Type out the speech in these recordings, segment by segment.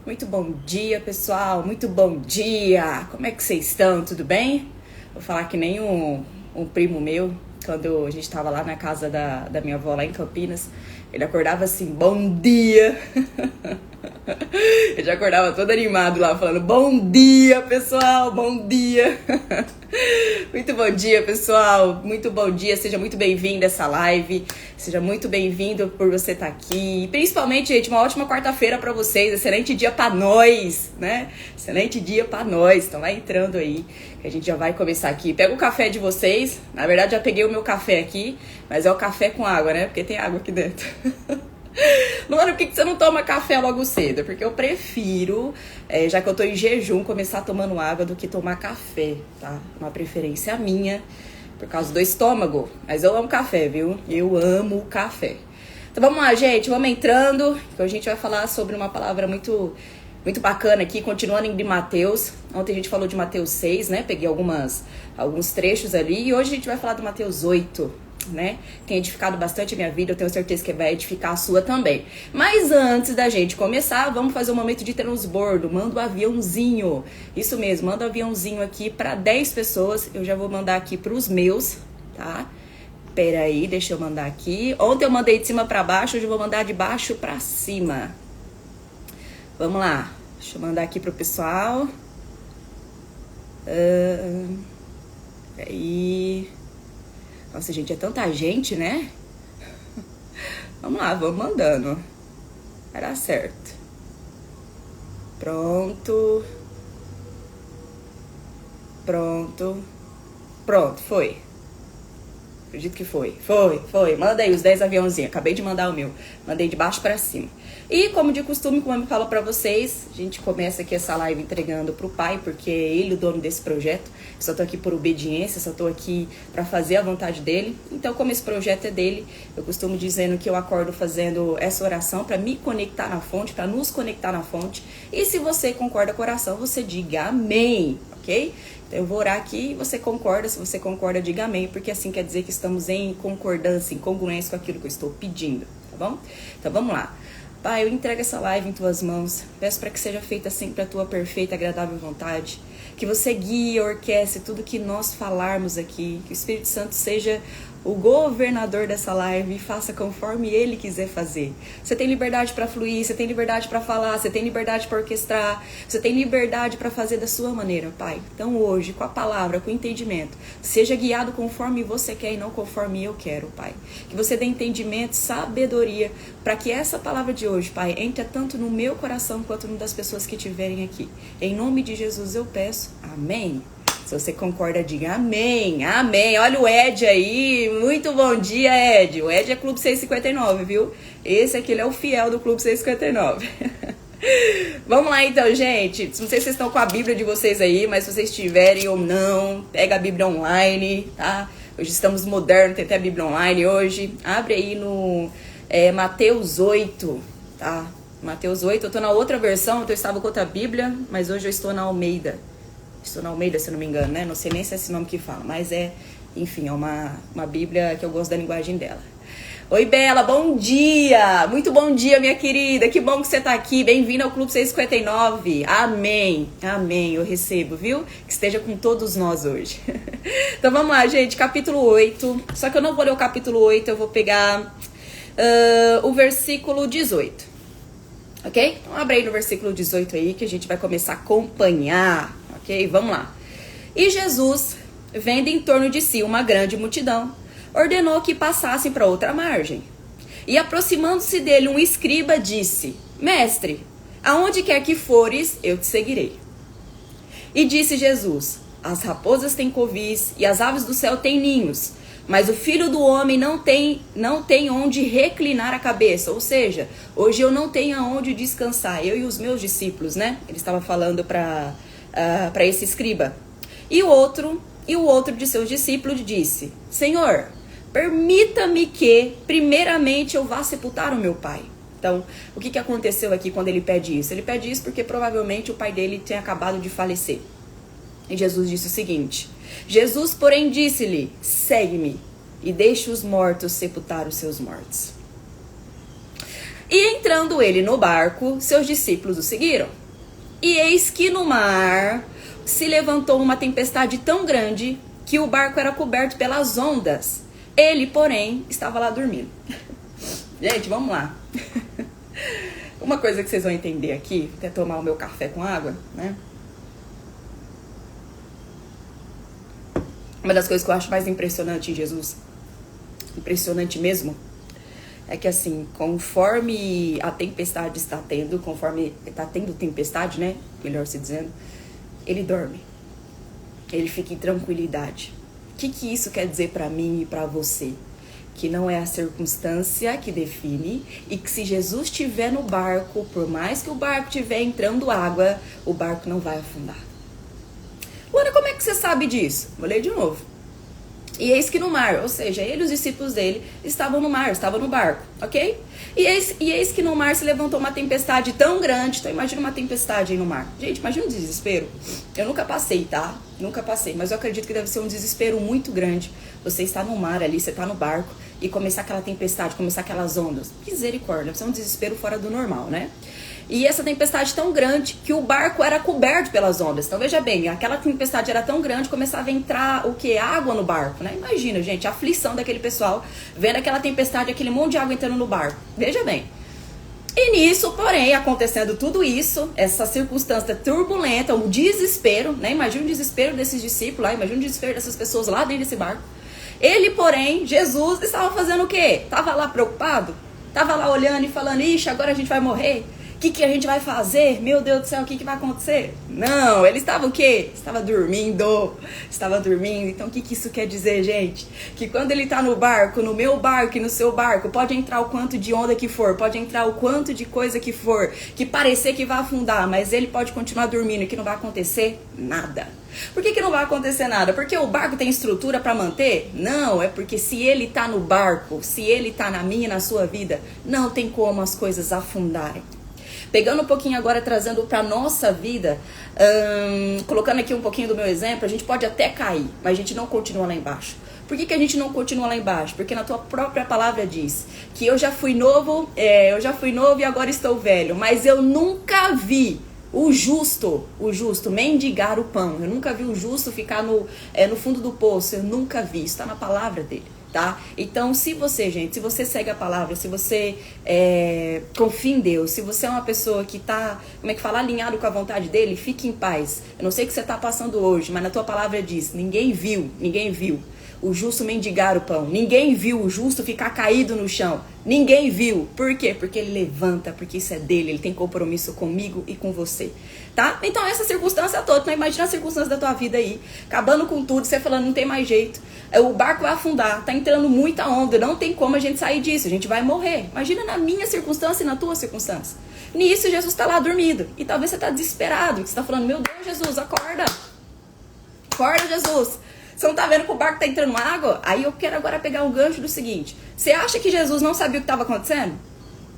Muito bom dia, pessoal. Muito bom dia. Como é que vocês estão? Tudo bem? Vou falar que nem um primo meu, quando a gente tava lá na casa da minha avó, lá em Campinas, ele acordava assim, bom dia. Ele já acordava todo animado lá, falando, bom dia, pessoal, bom dia. Muito bom dia, pessoal. Muito bom dia. Seja muito bem-vindo a essa live. Seja muito bem-vindo por você estar aqui. E principalmente, gente, uma ótima quarta-feira para vocês. Excelente dia para nós, né? Excelente dia para nós. Então vai entrando aí, que a gente já vai começar aqui. Pega o café de vocês. Na verdade, já peguei o meu café aqui, mas é o café com água, né? Porque tem água aqui dentro. Luana, por que você não toma café logo cedo? Porque eu prefiro, já que eu tô em jejum, começar tomando água do que tomar café, tá? Uma preferência minha, por causa do estômago. Mas eu amo café, viu? Eu amo café. Então vamos lá, gente, vamos entrando, que a gente vai falar sobre uma palavra muito bacana aqui, continuando em Mateus. Ontem a gente falou de Mateus 6, né? Peguei alguns trechos ali, e hoje a gente vai falar do Mateus 8. Né? Tem edificado bastante a minha vida, eu tenho certeza que vai edificar a sua também. Mas antes da gente começar, vamos fazer um momento de transbordo. Manda um aviãozinho. Isso mesmo, manda um aviãozinho aqui para 10 pessoas. Eu já vou mandar aqui para os meus, tá? Pera aí, deixa eu mandar aqui. Ontem eu mandei de cima para baixo, hoje eu vou mandar de baixo para cima. Vamos lá. Deixa eu mandar aqui pro pessoal. Aí. Nossa, gente, é tanta gente, né? Vamos lá, vamos mandando. Vai dar certo. Pronto. Pronto, foi. Acredito que foi. Foi. Manda aí os 10 aviãozinhos. Acabei de mandar o meu. Mandei de baixo pra cima. E como de costume, como eu falo pra vocês, a gente começa aqui essa live entregando pro Pai, porque é Ele o dono desse projeto. Eu só tô aqui por obediência, só tô aqui pra fazer a vontade dele. Então, como esse projeto é dele, eu costumo dizendo que eu acordo fazendo essa oração pra me conectar na fonte, pra nos conectar na fonte. E se você concorda com a oração, você diga amém, ok? Então eu vou orar aqui e você concorda. Se você concorda, diga amém, porque assim quer dizer que estamos em concordância, em congruência com aquilo que eu estou pedindo, tá bom? Então vamos lá. Pai, eu entrego essa live em tuas mãos. Peço para que seja feita sempre a tua perfeita e agradável vontade. Que você guie e orquestre tudo que nós falarmos aqui. Que o Espírito Santo seja o governador dessa live e faça conforme ele quiser fazer. Você tem liberdade para fluir, você tem liberdade para falar, você tem liberdade para orquestrar, você tem liberdade para fazer da sua maneira, Pai. Então hoje, com a palavra, com o entendimento, seja guiado conforme você quer e não conforme eu quero, Pai. Que você dê entendimento, sabedoria, para que essa palavra de hoje, Pai, entre tanto no meu coração quanto no das pessoas que estiverem aqui. Em nome de Jesus eu peço, amém. Se você concorda, diga amém, amém. Olha o Ed aí, muito bom dia, Ed. O Ed é Clube 659, viu? Esse aqui, ele é o fiel do Clube 659. Vamos lá então, gente. Não sei se vocês estão com a Bíblia de vocês aí, mas se vocês tiverem ou não, pega a Bíblia online, tá? Hoje estamos modernos, tem até a Bíblia online hoje. Abre aí no Mateus 8, tá? Mateus 8, eu tô na outra versão, eu estava com outra Bíblia, mas hoje eu estou na Almeida. Estou na Almeida, se não me engano, né? Não sei nem se é esse nome que fala, mas enfim, é uma Bíblia que eu gosto da linguagem dela. Oi, Bela, bom dia! Muito bom dia, minha querida! Que bom que você tá aqui. Bem-vinda ao Clube 659. Amém, amém, eu recebo, viu? Que esteja com todos nós hoje. Então vamos lá, gente, capítulo 8. Só que eu não vou ler o capítulo 8, eu vou pegar o versículo 18. Ok? Então abre aí no versículo 18 aí, que a gente vai começar a acompanhar. Ok, vamos lá. E Jesus, vendo em torno de si uma grande multidão, ordenou que passassem para outra margem. E aproximando-se dele um escriba, disse: Mestre, aonde quer que fores, eu te seguirei. E disse Jesus: As raposas têm covis e as aves do céu têm ninhos, mas o Filho do Homem não tem onde reclinar a cabeça. Ou seja, hoje eu não tenho aonde descansar. Eu e os meus discípulos, né? Ele estava falando para esse escriba. E o outro de seus discípulos disse: Senhor, permita-me que primeiramente eu vá sepultar o meu pai. Então, o que aconteceu aqui quando ele pede isso? Ele pede isso porque provavelmente o pai dele tinha acabado de falecer. E Jesus disse o seguinte: Jesus, porém, disse-lhe: segue-me e deixe os mortos sepultar os seus mortos. E entrando ele no barco, seus discípulos o seguiram. E eis que no mar se levantou uma tempestade tão grande que o barco era coberto pelas ondas. Ele, porém, estava lá dormindo. Gente, vamos lá. Uma coisa que vocês vão entender aqui, até tomar o meu café com água, né? Uma das coisas que eu acho mais impressionante em Jesus, impressionante mesmo, é que assim, conforme a tempestade está tendo, conforme está tendo tempestade, né? Melhor se dizendo, ele dorme. Ele fica em tranquilidade. O que isso quer dizer para mim e para você? Que não é a circunstância que define e que se Jesus estiver no barco, por mais que o barco estiver entrando água, o barco não vai afundar. Luana, como é que você sabe disso? Vou ler de novo. E eis que no mar, ou seja, ele e os discípulos dele estavam no mar, estavam no barco, ok? E eis que no mar se levantou uma tempestade tão grande. Então imagina uma tempestade aí no mar. Gente, imagina um desespero. Eu nunca passei, tá? Nunca passei, mas eu acredito que deve ser um desespero muito grande. Você está no mar ali, você está no barco e começar aquela tempestade, começar aquelas ondas. Misericórdia, deve ser um desespero fora do normal, né? E essa tempestade tão grande que o barco era coberto pelas ondas. Então veja bem, aquela tempestade era tão grande, começava a entrar o que? Água no barco, né? Imagina, gente, a aflição daquele pessoal vendo aquela tempestade, aquele monte de água entrando no barco. Veja bem. E nisso, porém, acontecendo tudo isso, essa circunstância turbulenta, o desespero, né? Imagina o desespero desses discípulos lá, imagina o desespero dessas pessoas lá dentro desse barco. Ele, porém, Jesus, estava fazendo o quê? Estava lá preocupado? Estava lá olhando e falando, ixi, agora a gente vai morrer? O que a gente vai fazer? Meu Deus do céu, o que vai acontecer? Não, ele estava o quê? Estava dormindo. Estava dormindo. Então, o que isso quer dizer, gente? Que quando ele está no barco, no meu barco e no seu barco, pode entrar o quanto de onda que for, pode entrar o quanto de coisa que for, que parecer que vai afundar, mas ele pode continuar dormindo e que não vai acontecer nada. Por que não vai acontecer nada? Porque o barco tem estrutura para manter? Não, é porque se ele está no barco, se ele está na minha e na sua vida, não tem como as coisas afundarem. Pegando um pouquinho agora, trazendo para nossa vida, colocando aqui um pouquinho do meu exemplo, a gente pode até cair, mas a gente não continua lá embaixo. Por que a gente não continua lá embaixo? Porque na tua própria palavra diz que eu já fui novo e agora estou velho, mas eu nunca vi o justo mendigar o pão. Eu nunca vi o justo ficar no fundo do poço, eu nunca vi, isso está na palavra dele. Tá? Então, se você segue a palavra, se você confia em Deus, se você é uma pessoa que tá, alinhado com a vontade dele, fique em paz. Eu não sei o que você tá passando hoje, mas na tua palavra diz, ninguém viu o justo mendigar o pão, ninguém viu o justo ficar caído no chão, ninguém viu. Por quê? Porque ele levanta, porque isso é dele, ele tem compromisso comigo e com você, tá? Então essa circunstância toda, então imagina a circunstância da tua vida aí, acabando com tudo, você falando, não tem mais jeito, o barco vai afundar, tá entrando muita onda, não tem como a gente sair disso, a gente vai morrer. Imagina na minha circunstância e na tua circunstância. Nisso Jesus tá lá dormindo, e talvez você tá desesperado, você tá falando, meu Deus, Jesus, acorda, Jesus. Você não tá vendo que o barco tá entrando água? Aí eu quero agora pegar o gancho do seguinte. Você acha que Jesus não sabia o que estava acontecendo?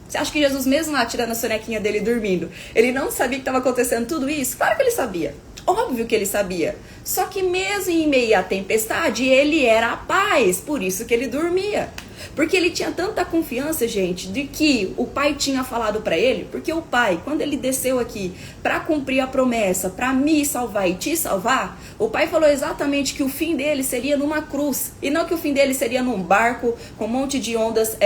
Você acha que Jesus, mesmo lá tirando a sonequinha dele dormindo, ele não sabia que estava acontecendo tudo isso? Claro que ele sabia. Óbvio que ele sabia. Só que mesmo em meio à tempestade, ele era a paz. Por isso que ele dormia. Porque ele tinha tanta confiança, gente, de que o pai tinha falado pra ele. Porque o pai, quando ele desceu aqui pra cumprir a promessa, pra me salvar e te salvar, o pai falou exatamente que o fim dele seria numa cruz. E não que o fim dele seria num barco com um monte de ondas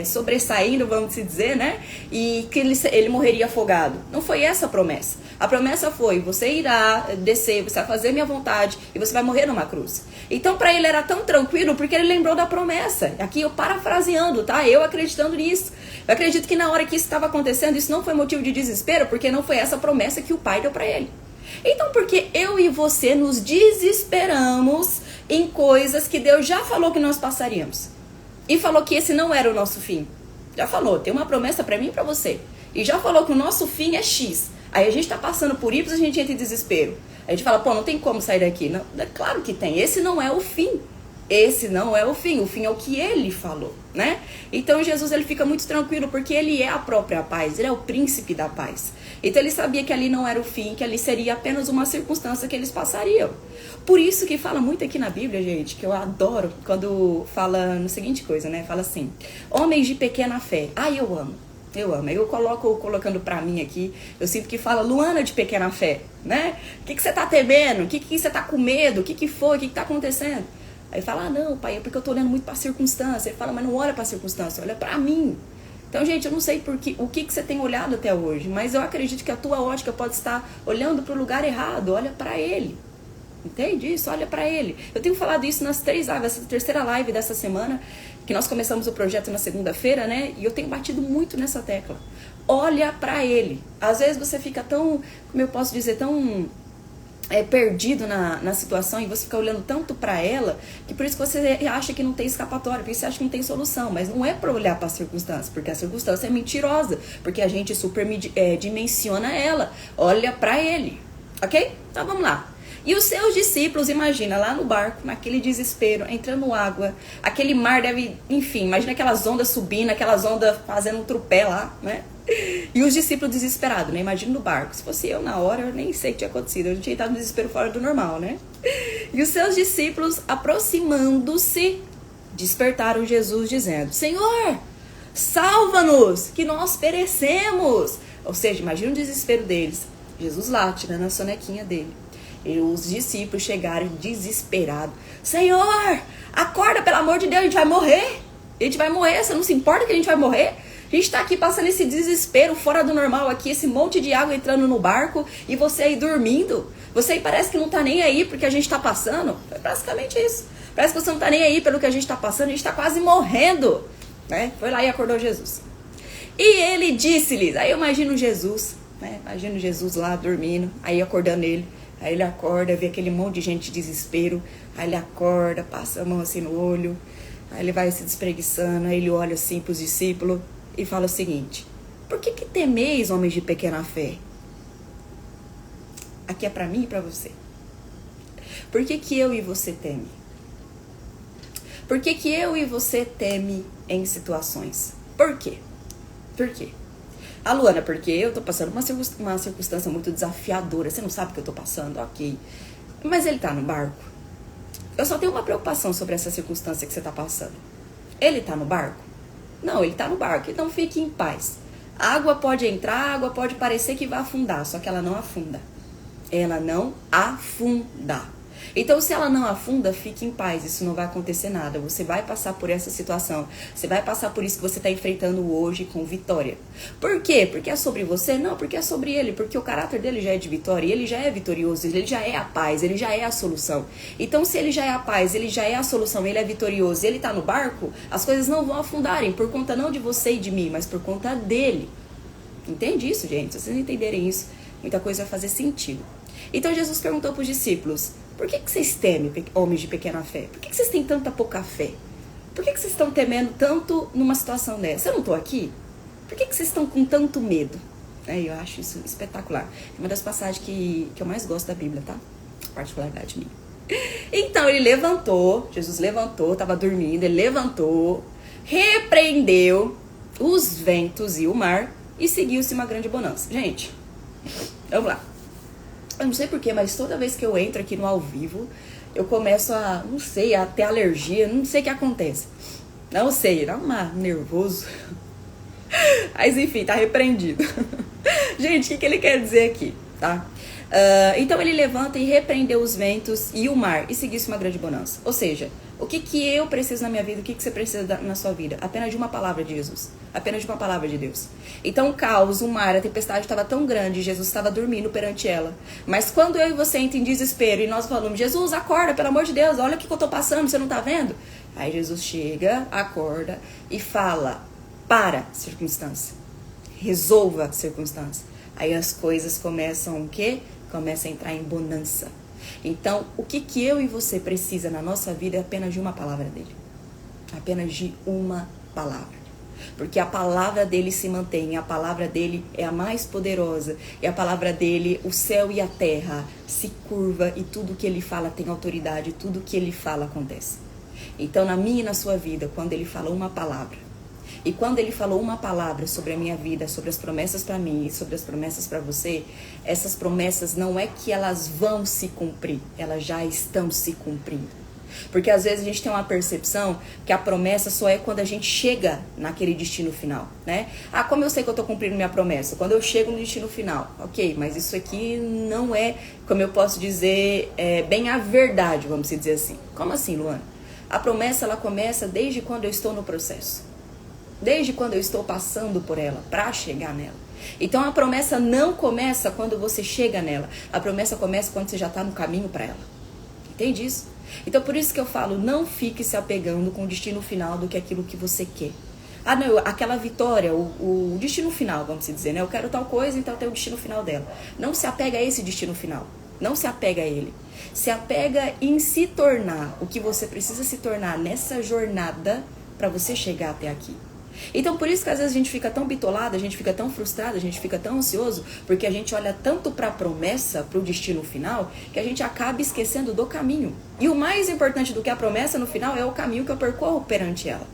sobressaindo, vamos dizer, né? E que ele morreria afogado. Não foi essa a promessa. A promessa foi, você irá descer, você vai fazer minha vontade e você vai morrer numa cruz. Então pra ele era tão tranquilo porque ele lembrou da promessa. Aqui eu parafraseando, tá? Eu acreditando nisso. Eu acredito que na hora que isso estava acontecendo, isso não foi motivo de desespero, porque não foi essa promessa que o pai deu pra ele. Então por que eu e você nos desesperamos em coisas que Deus já falou que nós passaríamos? E falou que esse não era o nosso fim. Já falou, tem uma promessa pra mim e pra você. E já falou que o nosso fim é X. Aí a gente tá passando por Y, a gente entra em desespero. A gente fala, pô, não tem como sair daqui. Não, claro que tem, esse não é o fim. Esse não é o fim é o que ele falou, né? Então Jesus, ele fica muito tranquilo porque ele é a própria paz, ele é o príncipe da paz. Então ele sabia que ali não era o fim, que ali seria apenas uma circunstância que eles passariam. Por isso que fala muito aqui na Bíblia, gente, que eu adoro quando fala no seguinte coisa, né? Fala assim, homens de pequena fé. Ai, eu amo. Eu amo. Aí eu colocando pra mim aqui, eu sinto que fala Luana de pequena fé, né? O que você tá temendo? O que você tá com medo? O que foi? O que tá acontecendo? Aí fala, não, pai, é porque eu tô olhando muito pra circunstância. Ele fala, mas não olha pra circunstância, olha pra mim. Então, gente, eu não sei o que você tem olhado até hoje, mas eu acredito que a tua ótica pode estar olhando pro lugar errado. Olha pra ele. Entende isso? Olha pra ele. Eu tenho falado isso nas 3 lives, essa terceira live dessa semana, que nós começamos o projeto na segunda-feira, né? E eu tenho batido muito nessa tecla. Olha pra ele. Às vezes você fica tão, como eu posso dizer, tão perdido na situação, e você fica olhando tanto pra ela, que por isso que você acha que não tem escapatória, porque você acha que não tem solução. Mas não é pra olhar pra circunstância, porque a circunstância é mentirosa, porque a gente dimensiona ela. Olha pra ele, ok? Então vamos lá. E os seus discípulos, imagina, lá no barco, naquele desespero, entrando água, aquele mar deve, enfim, imagina aquelas ondas subindo, aquelas ondas fazendo um tropé lá, né? E os discípulos desesperados, né? Imagina no barco. Se fosse eu na hora, eu nem sei o que tinha acontecido. Eu tinha estado no desespero fora do normal, né? E os seus discípulos, aproximando-se, despertaram Jesus, dizendo, Senhor, salva-nos, que nós perecemos. Ou seja, imagina o desespero deles. Jesus lá, tirando a sonequinha dele. E os discípulos chegaram desesperados. Senhor, acorda, pelo amor de Deus, a gente vai morrer. A gente vai morrer, você não se importa que a gente vai morrer? A gente tá aqui passando esse desespero fora do normal aqui, esse monte de água entrando no barco e você aí dormindo. Você aí parece que não tá nem aí porque a gente tá passando. É basicamente isso. Parece que você não tá nem aí pelo que a gente tá passando, a gente tá quase morrendo. Né? Foi lá e acordou Jesus. E ele disse-lhes, aí eu imagino Jesus, né? Imagino Jesus lá dormindo, aí acordando ele. Aí ele acorda, vê aquele monte de gente de desespero. Aí ele acorda, passa a mão assim no olho. Aí ele vai se despreguiçando. Aí ele olha assim para os discípulos e fala o seguinte: por que temeis, homens de pequena fé? Aqui é para mim e para você. Por que eu e você teme? Por que eu e você teme em situações? Por quê? Por quê? A Luana, porque eu tô passando uma circunstância muito desafiadora. Você não sabe o que eu tô passando? Ok. Mas ele tá no barco. Eu só tenho uma preocupação sobre essa circunstância que você tá passando. Ele tá no barco? Não, ele tá no barco. Então fique em paz. A água pode entrar, a água pode parecer que vai afundar, só que ela não afunda. Ela não afunda. Então, se ela não afunda, fique em paz, isso não vai acontecer nada. Você vai passar por essa situação. Você vai passar por isso que você está enfrentando hoje com vitória. Por quê? Porque é sobre você? Não, porque é sobre ele. Porque o caráter dele já é de vitória. Ele já é vitorioso, ele já é a paz, ele já é a solução. Então, se ele já é a paz, ele já é a solução, ele é vitorioso e ele está no barco, as coisas não vão afundarem. Por conta não de você e de mim, mas por conta dele. Entende isso, gente? Se vocês entenderem isso, muita coisa vai fazer sentido. Então, Jesus perguntou para os discípulos: por que vocês temem, homens de pequena fé? Por que vocês têm tanta pouca fé? Por que vocês estão temendo tanto numa situação dessa? Eu não estou aqui? Por que vocês estão com tanto medo? Eu acho isso espetacular. É uma das passagens que eu mais gosto da Bíblia, tá? Particularidade minha. Então ele levantou, Jesus levantou, estava dormindo, ele levantou, repreendeu os ventos e o mar e seguiu-se uma grande bonança. Gente, vamos lá. Eu não sei porquê, mas toda vez que eu entro aqui no ao vivo, eu começo a, não sei, a ter alergia, não sei o que acontece. Não sei, dá um nervoso. Mas enfim, tá repreendido. Gente, o que ele quer dizer aqui, tá? Então ele levanta e repreendeu os ventos e o mar e seguiu-se uma grande bonança. Ou seja, o que eu preciso na minha vida, o que você precisa na sua vida? Apenas de uma palavra de Jesus. Apenas de uma palavra de Deus. Então o caos, o mar, a tempestade estava tão grande, Jesus estava dormindo perante ela. Mas quando eu e você entramos em desespero e nós falamos: Jesus, acorda, pelo amor de Deus, olha o que eu tô passando, você não tá vendo? Aí Jesus chega, acorda e fala: para, circunstância. Resolva a circunstância. Aí as coisas começam o quê? Começam a entrar em bonança. Então, o que eu e você precisa na nossa vida é apenas de uma palavra dele. Apenas de uma palavra. Porque a palavra dele se mantém, a palavra dele é a mais poderosa. E a palavra dele, o céu e a terra se curva e tudo que ele fala tem autoridade, tudo que ele fala acontece. Então, na minha e na sua vida, quando ele fala uma palavra, e quando ele falou uma palavra sobre a minha vida, sobre as promessas para mim e sobre as promessas para você, essas promessas não é que elas vão se cumprir, elas já estão se cumprindo. Porque às vezes a gente tem uma percepção que a promessa só é quando a gente chega naquele destino final, né? Ah, como eu sei que eu tô cumprindo minha promessa? Quando eu chego no destino final. Ok, mas isso aqui não é, como eu posso dizer, bem a verdade, vamos dizer assim. Como assim, Luana? A promessa, ela começa desde quando eu estou no processo. Desde quando eu estou passando por ela, para chegar nela. Então a promessa não começa quando você chega nela. A promessa começa quando você já está no caminho para ela. Entende isso? Então por isso que eu falo, não fique se apegando com o destino final do que aquilo que você quer. Ah, não, aquela vitória, o destino final, vamos dizer, né? Eu quero tal coisa, então tem o destino final dela. Não se apega a esse destino final. Não se apega a ele. Se apega em se tornar o que você precisa se tornar nessa jornada para você chegar até aqui. Então por isso que às vezes a gente fica tão bitolada, a gente fica tão frustrada, a gente fica tão ansioso, porque a gente olha tanto para a promessa, para o destino final, que a gente acaba esquecendo do caminho. E o mais importante do que a promessa no final é o caminho que eu percorro perante ela.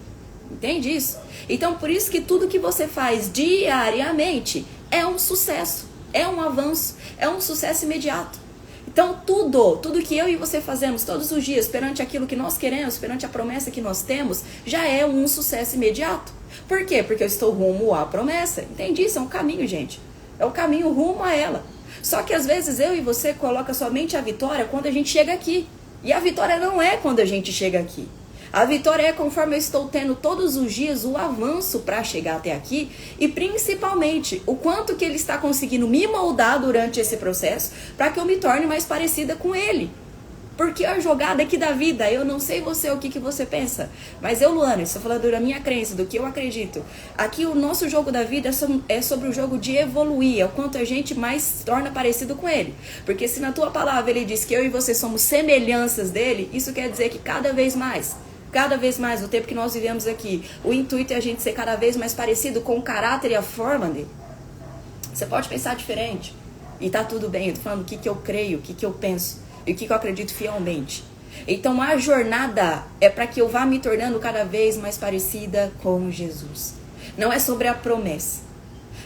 Entende isso? Então por isso que tudo que você faz diariamente é um sucesso, é um avanço, é um sucesso imediato. Então tudo que eu e você fazemos todos os dias perante aquilo que nós queremos, perante a promessa que nós temos, já é um sucesso imediato. Por quê? Porque eu estou rumo à promessa. Entende isso? É um caminho, gente. É o caminho rumo a ela. Só que às vezes eu e você coloca somente a vitória quando a gente chega aqui. E a vitória não é quando a gente chega aqui. A vitória é conforme eu estou tendo todos os dias o avanço para chegar até aqui e principalmente o quanto que ele está conseguindo me moldar durante esse processo para que eu me torne mais parecida com ele. Porque a jogada aqui da vida, eu não sei você o que você pensa, mas eu, Luana, estou falando da minha crença, do que eu acredito. Aqui o nosso jogo da vida é sobre o jogo de evoluir, é o quanto a gente mais se torna parecido com ele. Porque se na tua palavra ele diz que eu e você somos semelhanças dele, isso quer dizer que cada vez mais, o tempo que nós vivemos aqui, o intuito é a gente ser cada vez mais parecido com o caráter e a forma dele. Você pode pensar diferente e tá tudo bem, eu tô falando o que eu creio, o que eu penso. E o que eu acredito fielmente. Então a jornada é para que eu vá me tornando cada vez mais parecida com Jesus. Não é sobre a promessa.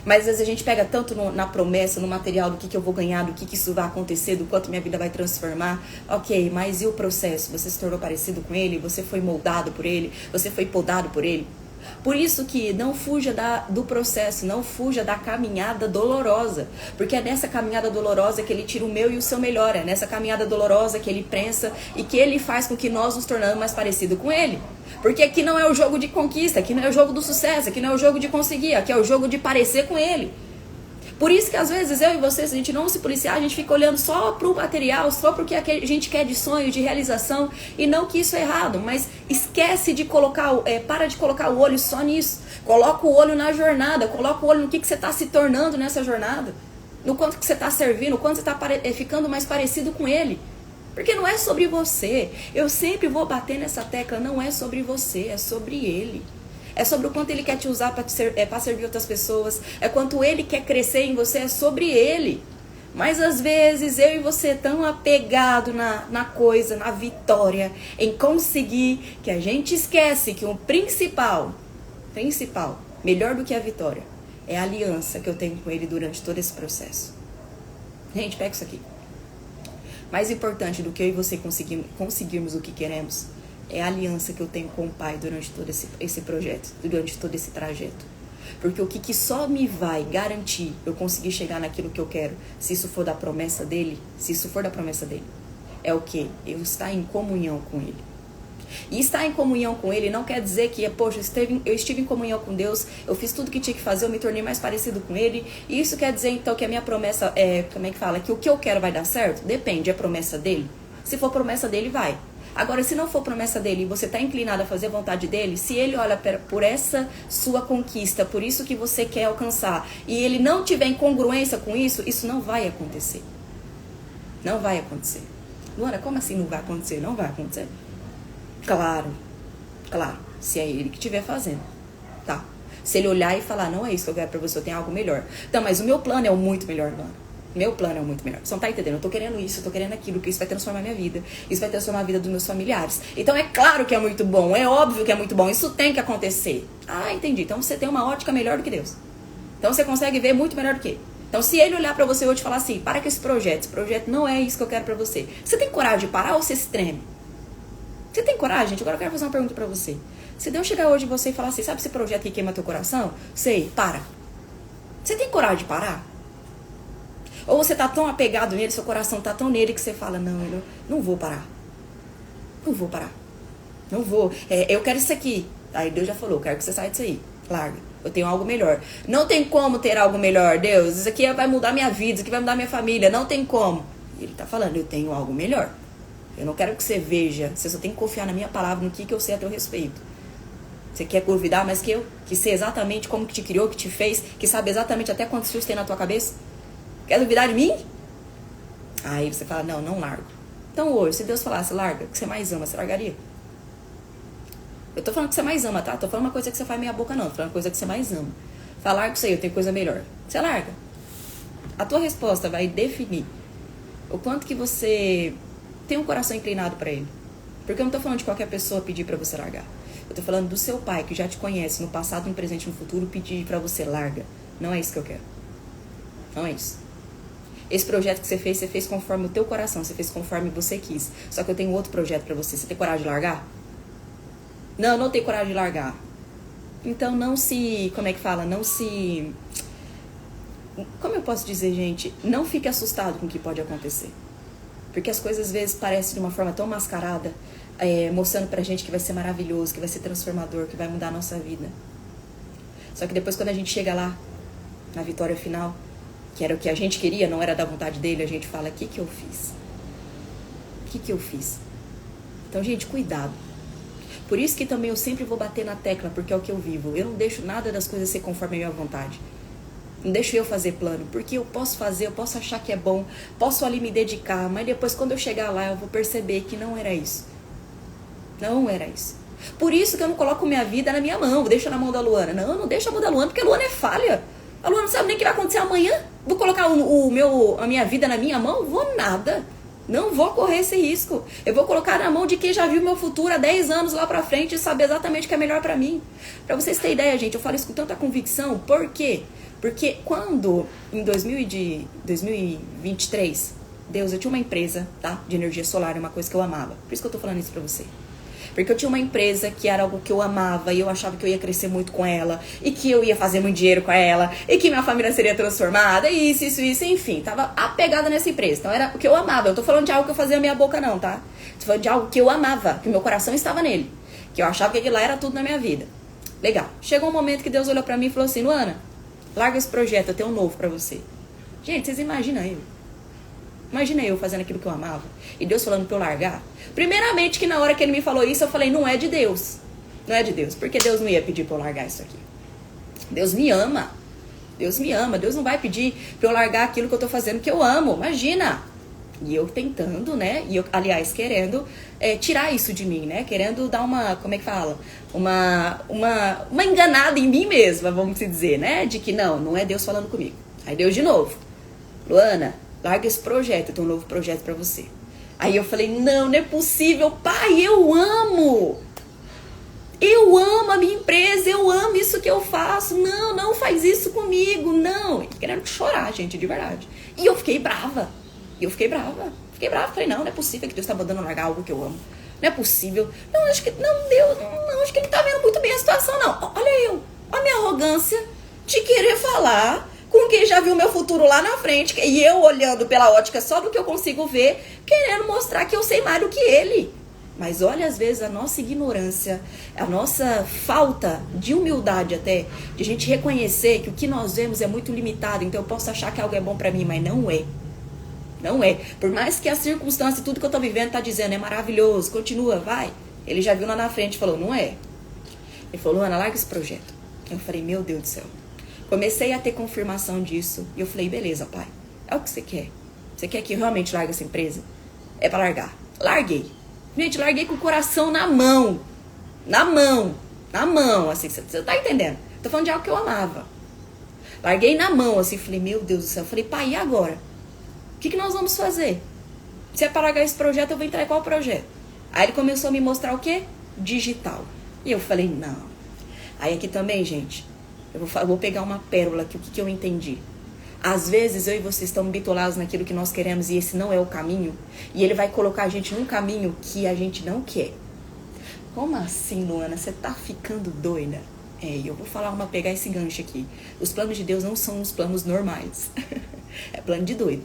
Mas às vezes a gente pega tanto na promessa, no material do que eu vou ganhar, do que isso vai acontecer, do quanto minha vida vai transformar. Ok, mas e o processo? Você se tornou parecido com ele? Você foi moldado por ele? Você foi podado por ele? Por isso que não fuja do processo, não fuja da caminhada dolorosa. Porque é nessa caminhada dolorosa que ele tira o meu e o seu melhor. É nessa caminhada dolorosa que ele prensa e que ele faz com que nós nos tornamos mais parecidos com ele. Porque aqui não é o jogo de conquista, aqui não é o jogo do sucesso, aqui não é o jogo de conseguir, aqui é o jogo de parecer com ele. Por isso que às vezes eu e você, se a gente não se policiar, a gente fica olhando só pro material, só pro que a gente quer de sonho, de realização, e não que isso é errado, mas esquece de colocar, para de colocar o olho só nisso. Coloca o olho na jornada, coloca o olho no que você está se tornando nessa jornada, no quanto que você está servindo, no quanto você está ficando mais parecido com ele. Porque não é sobre você. Eu sempre vou bater nessa tecla, não é sobre você, é sobre ele. É sobre o quanto ele quer te usar para servir outras pessoas. É quanto ele quer crescer em você, é sobre ele. Mas às vezes eu e você tão apegado na coisa, na vitória, em conseguir, que a gente esquece que o principal, melhor do que a vitória, é a aliança que eu tenho com ele durante todo esse processo. Gente, pega isso aqui. Mais importante do que eu e você conseguirmos o que queremos é a aliança que eu tenho com o Pai durante todo esse projeto, durante todo esse trajeto. Porque o que só me vai garantir eu conseguir chegar naquilo que eu quero, se isso for da promessa dele, é o quê? Eu estar em comunhão com ele. E estar em comunhão com ele não quer dizer que, poxa, eu estive em comunhão com Deus, eu fiz tudo que tinha que fazer, eu me tornei mais parecido com ele. E isso quer dizer, então, que a minha promessa que o que eu quero vai dar certo? Depende, é promessa dele? Se for promessa dele, vai. Agora, se não for promessa dele e você está inclinado a fazer a vontade dele, se ele olha por essa sua conquista, por isso que você quer alcançar, e ele não tiver incongruência com isso, isso não vai acontecer. Não vai acontecer. Luana, como assim não vai acontecer? Não vai acontecer. Claro, se é ele que estiver fazendo, tá? Se ele olhar e falar, não é isso que eu quero pra você, eu tenho algo melhor. Então, mas o meu plano é o muito melhor, Luana. Meu plano é muito melhor. Você não tá entendendo? Eu tô querendo isso, eu tô querendo aquilo, porque isso vai transformar minha vida. Isso vai transformar a vida dos meus familiares. Então é claro que é muito bom, é óbvio que é muito bom. Isso tem que acontecer. Ah, entendi. Então você tem uma ótica melhor do que Deus. Então você consegue ver muito melhor do que ele. Então se ele olhar pra você hoje e falar assim, para com esse projeto não é isso que eu quero pra você. Você tem coragem de parar ou você se treme? Você tem coragem? Agora eu quero fazer uma pergunta pra você. Se Deus chegar hoje em você e falar assim, sabe esse projeto que queima teu coração? Sei, para. Você tem coragem de parar? Ou você tá tão apegado nele, seu coração tá tão nele que você fala, não, eu não vou parar. Não vou parar. Não vou. Eu quero isso aqui. Aí Deus já falou, eu quero que você saia disso aí. Larga. Eu tenho algo melhor. Não tem como ter algo melhor, Deus. Isso aqui vai mudar minha vida, isso aqui vai mudar minha família. Não tem como. Ele tá falando, eu tenho algo melhor. Eu não quero que você veja. Você só tem que confiar na minha palavra, no que eu sei a teu respeito. Você quer duvidar mais que eu? Que sei exatamente como que te criou, que te fez, que sabe exatamente até quantos fios tem na tua cabeça? Quer duvidar de mim? Aí você fala, não largo. Então hoje, se Deus falasse, larga, que você mais ama, você largaria? Eu tô falando que você mais ama, tá? Tô falando uma coisa que você faz meia boca, não. Tô falando uma coisa que você mais ama. Fala, larga isso aí, eu tenho coisa melhor. Você larga. A tua resposta vai definir o quanto que você tem um coração inclinado pra ele. Porque eu não tô falando de qualquer pessoa pedir pra você largar. Eu tô falando do seu pai, que já te conhece no passado, no presente e no futuro, pedir pra você larga. Não é isso que eu quero. Não é isso. Esse projeto que você fez conforme o teu coração. Você fez conforme você quis. Só que eu tenho outro projeto pra você. Você tem coragem de largar? Não tenho coragem de largar. Então não se... Como é que fala? Não se... Como eu posso dizer, gente? Não fique assustado com o que pode acontecer. Porque as coisas às vezes parecem de uma forma tão mascarada, mostrando pra gente que vai ser maravilhoso, que vai ser transformador, que vai mudar a nossa vida. Só que depois quando a gente chega lá, na vitória final, que era o que a gente queria, não era da vontade dele, a gente fala, o que eu fiz? O que eu fiz? Então, gente, cuidado. Por isso que também eu sempre vou bater na tecla, porque é o que eu vivo. Eu não deixo nada das coisas ser conforme a minha vontade. Não deixo eu fazer plano, porque eu posso fazer, eu posso achar que é bom, posso ali me dedicar, mas depois quando eu chegar lá eu vou perceber que não era isso. Não era isso. Por isso que eu não coloco minha vida na minha mão, deixo na mão da Luana. Não deixo na mão da Luana, porque a Luana é falha. A Luana não sabe nem o que vai acontecer amanhã. Vou colocar a minha vida na minha mão? Vou nada. Não vou correr esse risco. Eu vou colocar na mão de quem já viu meu futuro há 10 anos lá pra frente e sabe exatamente o que é melhor pra mim. Pra vocês terem ideia, gente, eu falo isso com tanta convicção. Por quê? Porque quando, em 2023, Deus, eu tinha uma empresa, tá? De energia solar, uma coisa que eu amava. Por isso que eu tô falando isso pra você. Porque eu tinha uma empresa que era algo que eu amava e eu achava que eu ia crescer muito com ela e que eu ia fazer muito dinheiro com ela e que minha família seria transformada, isso, enfim. Tava apegada nessa empresa. Então era o que eu amava. Eu tô falando de algo que eu fazia a minha boca não, tá? Tô falando de algo que eu amava, que o meu coração estava nele. Que eu achava que aquilo lá era tudo na minha vida. Legal. Chegou um momento que Deus olhou pra mim e falou assim, Luana, larga esse projeto, eu tenho um novo pra você. Gente, vocês imaginam eu? Imagina eu fazendo aquilo que eu amava. E Deus falando pra eu largar. Primeiramente que na hora que ele me falou isso, eu falei, não é de Deus. Não é de Deus. Porque Deus não ia pedir pra eu largar isso aqui. Deus me ama. Deus me ama. Deus não vai pedir pra eu largar aquilo que eu tô fazendo que eu amo. Imagina. E eu tentando, né? E eu, aliás, querendo tirar isso de mim, né? Querendo dar uma, como é que fala? Uma enganada em mim mesma, vamos dizer, né? De que não é Deus falando comigo. Aí Deus de novo. Luana, larga esse projeto, eu tenho um novo projeto pra você. Aí eu falei, não é possível, pai, eu amo a minha empresa, eu amo isso que eu faço, não faz isso comigo, não. E querendo chorar, gente, de verdade. E eu fiquei brava, falei, não é possível que Deus tá mandando largar algo que eu amo. Não é possível, Deus, acho que ele tá vendo muito bem a situação, não. Olha a minha arrogância de querer falar com quem já viu meu futuro lá na frente, e eu olhando pela ótica só do que eu consigo ver, querendo mostrar que eu sei mais do que ele. Mas olha, às vezes, a nossa ignorância, a nossa falta de humildade até, de a gente reconhecer que o que nós vemos é muito limitado, então eu posso achar que algo é bom pra mim, mas não é. Não é. Por mais que a circunstância, tudo que eu tô vivendo tá dizendo, é maravilhoso, continua, vai. Ele já viu lá na frente e falou, não é. Ele falou, Luana, larga esse projeto. Eu falei, meu Deus do céu. Comecei a ter confirmação disso. E eu falei, beleza, pai. É o que você quer. Você quer que eu realmente largue essa empresa? É pra largar. Larguei. Gente, larguei com o coração na mão. Na mão. Assim, você tá entendendo? Tô falando de algo que eu amava. Larguei na mão, assim. Falei, meu Deus do céu. Falei, pai, e agora? O que nós vamos fazer? Se é pra largar esse projeto, eu vou entrar em qual projeto? Aí ele começou a me mostrar o quê? Digital. E eu falei, não. Aí aqui também, gente... Eu vou pegar uma pérola aqui, o que eu entendi. Às vezes eu e vocês estamos bitolados naquilo que nós queremos e esse não é o caminho. E ele vai colocar a gente num caminho que a gente não quer. Como assim, Luana? Você tá ficando doida? Eu vou pegar esse gancho aqui. Os planos de Deus não são os planos normais. É plano de doido.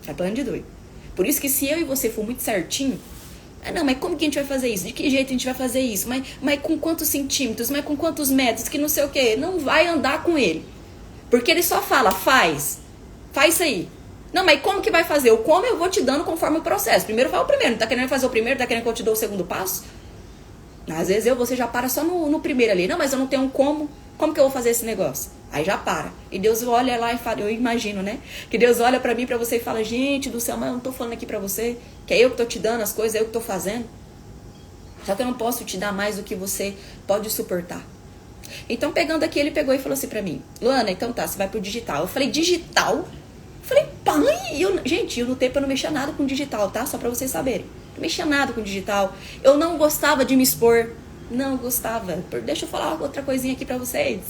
É plano de doido. Por isso que se eu e você for muito certinho, não, mas como que a gente vai fazer isso? De que jeito a gente vai fazer isso? Mas com quantos centímetros? Mas com quantos metros? Que não sei o quê. Não vai andar com ele. Porque ele só fala, faz isso aí. Não, mas como que vai fazer? O como eu vou te dando conforme o processo. Primeiro fala o primeiro. Não tá querendo fazer o primeiro? Tá querendo que eu te dou o segundo passo? Às vezes você já para só no primeiro ali. Não, mas eu não tenho como. Como que eu vou fazer esse negócio? Aí já para. E Deus olha lá e fala, eu imagino, né? Que Deus olha pra mim, pra você e fala, gente do céu, mas eu não tô falando aqui pra você. Que é eu que tô te dando as coisas, é eu que tô fazendo. Só que eu não posso te dar mais do que você pode suportar. Então, pegando aqui, ele pegou e falou assim pra mim, Luana, então tá, você vai pro digital. Eu falei, digital? Eu falei, pai, gente, eu no tempo eu não mexia nada com digital, tá? Só pra vocês saberem. Não mexia nada com digital. Eu não gostava de me expor. Não gostava. Deixa eu falar outra coisinha aqui pra vocês,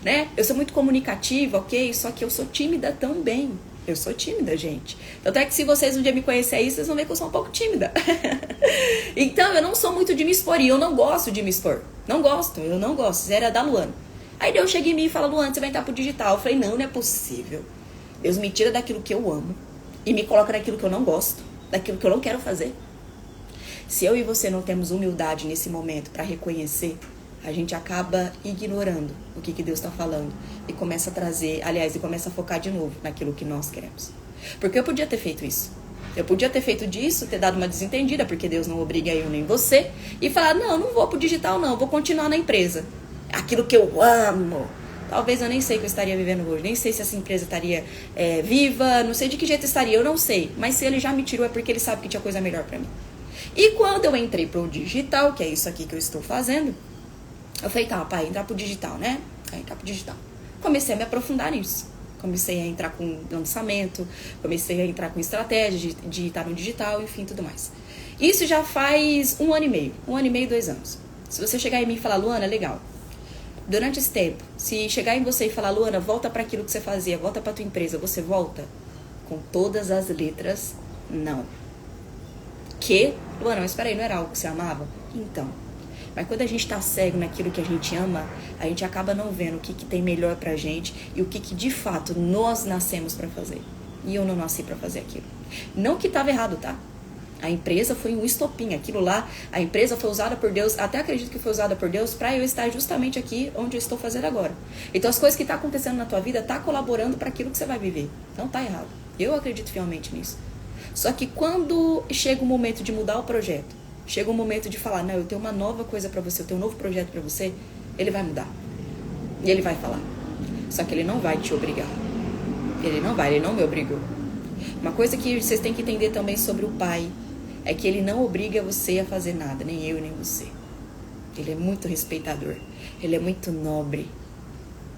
né? Eu sou muito comunicativa, ok? Só que eu sou tímida também. Eu sou tímida, gente. Tanto é que se vocês um dia me conhecerem aí, vocês vão ver que eu sou um pouco tímida. Então, eu não sou muito de me expor. E eu não gosto de me expor. Não gosto, eu não gosto. Zero é da Luana. Aí Deus chega em mim e fala, Luana, você vai entrar pro digital. Eu falei, não é possível. Deus me tira daquilo que eu amo e me coloca naquilo que eu não gosto, daquilo que eu não quero fazer. Se eu e você não temos humildade nesse momento para reconhecer, a gente acaba ignorando o que Deus está falando e começa a trazer, e começa a focar de novo naquilo que nós queremos. Porque eu podia ter feito isso. Eu podia ter feito disso, ter dado uma desentendida, porque Deus não obriga eu nem você, e falar, não vou pro digital não, vou continuar na empresa. Aquilo que eu amo. Talvez eu nem sei o que eu estaria vivendo hoje, nem sei se essa empresa estaria viva, não sei de que jeito estaria, eu não sei. Mas se ele já me tirou é porque ele sabe que tinha coisa melhor pra mim. E quando eu entrei pro digital, que é isso aqui que eu estou fazendo, eu falei, tá, pai, entrar pro digital, né? Entrar pro digital. Comecei a me aprofundar nisso. Comecei a entrar com lançamento, comecei a entrar com estratégia de estar no digital, enfim, tudo mais. Isso já faz 1 ano e meio, 2 anos. Se você chegar em mim e falar, Luana, legal. Durante esse tempo, se chegar em você e falar, Luana, volta para aquilo que você fazia, volta para tua empresa, você volta? Com todas as letras, não. Luana, mas espera aí, não era algo que você amava? Então, mas quando a gente tá cego naquilo que a gente ama, a gente acaba não vendo o que tem melhor pra gente e o que de fato nós nascemos pra fazer. E eu não nasci pra fazer aquilo. Não que tava errado, tá? A empresa foi um estopim, aquilo lá, a empresa foi usada por Deus, até acredito que foi usada por Deus pra eu estar justamente aqui onde eu estou fazendo agora. Então as coisas que tá acontecendo na tua vida tá colaborando para aquilo que você vai viver. Não tá errado. Eu acredito fielmente nisso. Só que quando chega o momento de mudar o projeto, chega o momento de falar, não, eu tenho uma nova coisa pra você, eu tenho um novo projeto pra você, ele vai mudar. E ele vai falar. Só que ele não vai te obrigar. Ele não me obrigou. Uma coisa que vocês têm que entender também sobre o pai é que ele não obriga você a fazer nada, nem eu, nem você. Ele é muito respeitador, ele é muito nobre,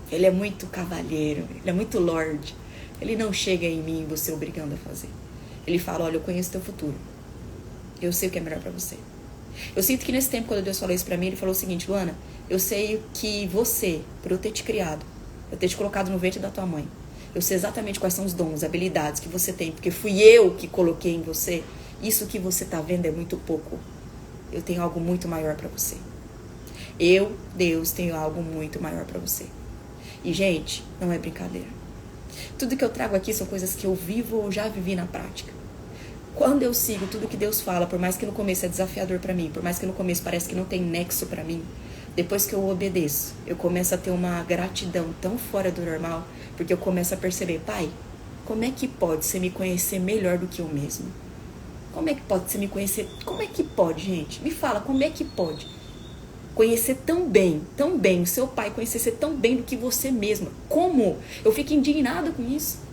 ele é muito cavalheiro, ele é muito lorde. Ele não chega em mim e você obrigando a fazer. Ele fala, olha, eu conheço teu futuro. Eu sei o que é melhor pra você. Eu sinto que nesse tempo, quando Deus falou isso pra mim, ele falou o seguinte, Luana, eu sei que você, por eu ter te criado, eu ter te colocado no ventre da tua mãe, eu sei exatamente quais são os dons, habilidades que você tem, porque fui eu que coloquei em você. Isso que você tá vendo é muito pouco. Eu tenho algo muito maior pra você. Eu, Deus, tenho algo muito maior pra você. E, gente, não é brincadeira. Tudo que eu trago aqui são coisas que eu vivo ou já vivi na prática. Quando eu sigo tudo que Deus fala, por mais que no começo é desafiador pra mim, por mais que no começo parece que não tem nexo pra mim, depois que eu obedeço, eu começo a ter uma gratidão tão fora do normal, porque eu começo a perceber, pai, como é que pode você me conhecer melhor do que eu mesmo? Como é que pode você me conhecer? Como é que pode, gente? Me fala, como é que pode conhecer tão bem, o seu pai conhecer você tão bem do que você mesma? Como? Eu fico indignada com isso.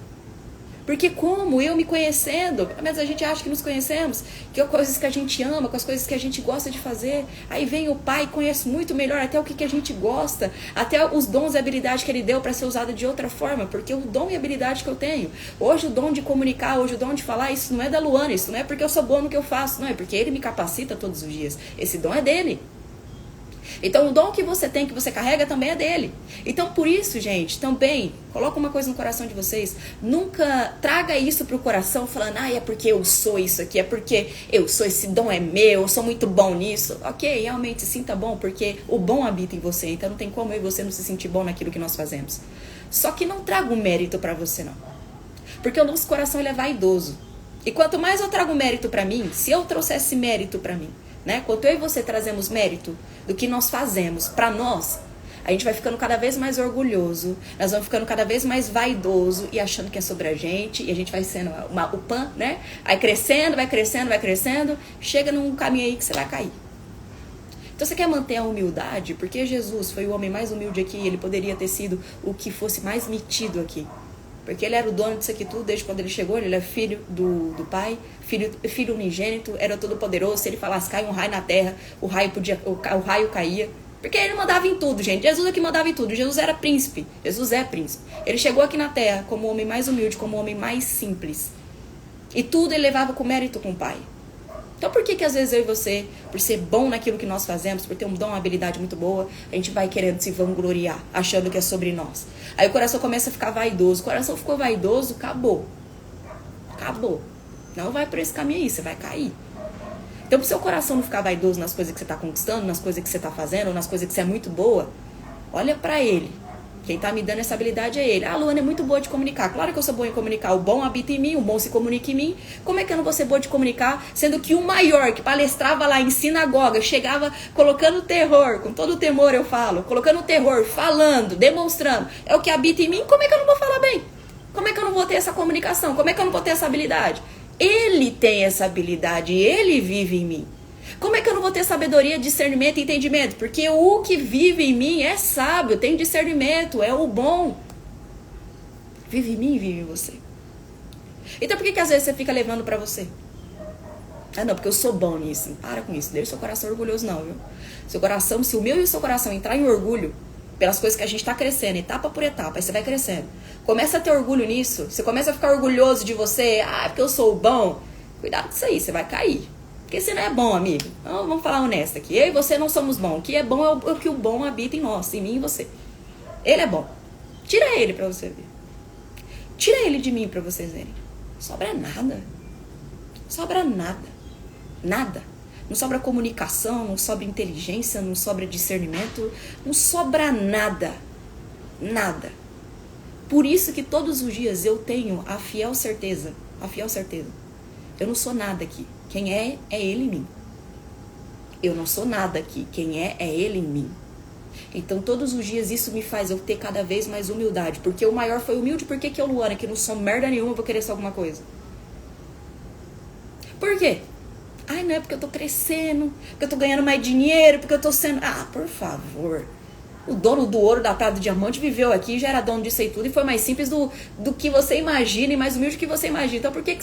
Porque como eu me conhecendo, mas a gente acha que nos conhecemos, que é coisas que a gente ama, com as coisas que a gente gosta de fazer. Aí vem o pai, conhece muito melhor até o que a gente gosta, até os dons e habilidades que ele deu para ser usado de outra forma, porque o dom e habilidade que eu tenho, hoje o dom de comunicar, hoje o dom de falar, isso não é da Luana, isso não é porque eu sou boa no que eu faço, não, é porque ele me capacita todos os dias. Esse dom é dele. Então o dom que você tem, que você carrega, também é dele. Então por isso, gente, também, coloca uma coisa no coração de vocês. Nunca traga isso pro coração falando, é porque eu sou isso aqui, é porque eu sou, esse dom é meu, eu sou muito bom nisso. Ok, realmente se sinta bom, porque o bom habita em você. Então não tem como eu e você não se sentir bom naquilo que nós fazemos. Só que não traga um mérito pra você, não. Porque o nosso coração, ele é vaidoso. E quanto mais eu trago mérito pra mim, se eu trouxesse mérito pra mim, né? Quanto eu e você trazemos mérito do que nós fazemos pra nós, a gente vai ficando cada vez mais orgulhoso, nós vamos ficando cada vez mais vaidoso e achando que é sobre a gente, e a gente vai sendo o pan, né? Vai crescendo, vai crescendo, vai crescendo, chega num caminho aí que você vai cair. Então você quer manter a humildade, porque Jesus foi o homem mais humilde aqui, ele poderia ter sido o que fosse mais metido aqui. Porque ele era o dono disso aqui tudo, desde quando ele chegou, ele era filho do pai, filho unigênito, era todo poderoso. Se ele falasse, cai um raio na terra, o raio caía. Porque ele mandava em tudo, gente. Jesus aqui mandava em tudo. Jesus era príncipe. Jesus é príncipe. Ele chegou aqui na terra como o homem mais humilde, como o homem mais simples. E tudo ele levava com mérito com o pai. Então por que às vezes eu e você, por ser bom naquilo que nós fazemos, por ter um dom, uma habilidade muito boa, a gente vai querendo se vangloriar, achando que é sobre nós? Aí o coração começa a ficar vaidoso. O coração ficou vaidoso, acabou. Acabou. Não vai por esse caminho aí, você vai cair. Então pro seu coração não ficar vaidoso nas coisas que você está conquistando, nas coisas que você está fazendo, nas coisas que você é muito boa, olha pra ele. Quem tá me dando essa habilidade é ele. A Luana é muito boa de comunicar. Claro que eu sou boa em comunicar. O bom habita em mim, o bom se comunica em mim. Como é que eu não vou ser boa de comunicar? Sendo que o maior, que palestrava lá em sinagoga, chegava colocando terror, com todo o temor eu falo, colocando terror, falando, demonstrando, é o que habita em mim. Como é que eu não vou falar bem? Como é que eu não vou ter essa comunicação? Como é que eu não vou ter essa habilidade? Ele tem essa habilidade, ele vive em mim. Como é que eu não vou ter sabedoria, discernimento e entendimento? Porque o que vive em mim é sábio, tem discernimento, é o bom. Vive em mim e vive em você. Então por que às vezes você fica levando pra você? Ah não, porque eu sou bom nisso. Para com isso, deixa o seu coração orgulhoso não, viu? Seu coração, se o meu e o seu coração entrar em orgulho pelas coisas que a gente tá crescendo, etapa por etapa, aí você vai crescendo. Começa a ter orgulho nisso, você começa a ficar orgulhoso de você, porque eu sou bom. Cuidado com isso aí, você vai cair. Porque você não é bom, amigo. Então, vamos falar honesto aqui. Eu e você não somos bons. O que é bom é o que o bom habita em nós, em mim e em você. Ele é bom. Tira ele pra você ver. Tira ele de mim pra vocês verem. Sobra nada. Sobra nada. Nada. Não sobra comunicação, não sobra inteligência, não sobra discernimento. Não sobra nada. Nada. Por isso que todos os dias eu tenho a fiel certeza. A fiel certeza. Eu não sou nada aqui. Quem é ele em mim. Eu não sou nada aqui. Quem é ele em mim. Então, todos os dias isso me faz eu ter cada vez mais humildade. Porque o maior foi humilde. Por que eu, Luana, que não sou merda nenhuma, vou querer ser alguma coisa? Por quê? Ai, não é porque eu tô crescendo, porque eu tô ganhando mais dinheiro, porque eu tô sendo... por favor. O dono do ouro, da prata, do diamante viveu aqui, já era dono disso aí tudo e foi mais simples do que você imagina e mais humilde do que você imagina. Então por que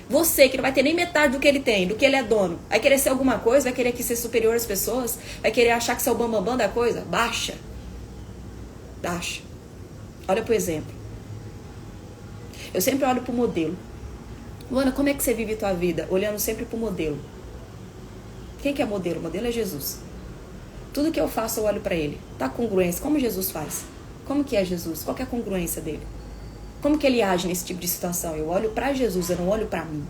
você que não vai ter nem metade do que ele tem, do que ele é dono, vai querer ser alguma coisa, vai querer aqui ser superior às pessoas, vai querer achar que você é o bambambam da coisa? Baixa. Baixa. Olha pro exemplo. Eu sempre olho pro modelo. Luana, como é que você vive a tua vida? Olhando sempre pro modelo. Quem que é modelo? O modelo é Jesus. Tudo que eu faço, eu olho pra ele. Tá congruência? Como Jesus faz? Como que é Jesus? Qual que é a congruência dele? Como que ele age nesse tipo de situação? Eu olho pra Jesus, eu não olho pra mim.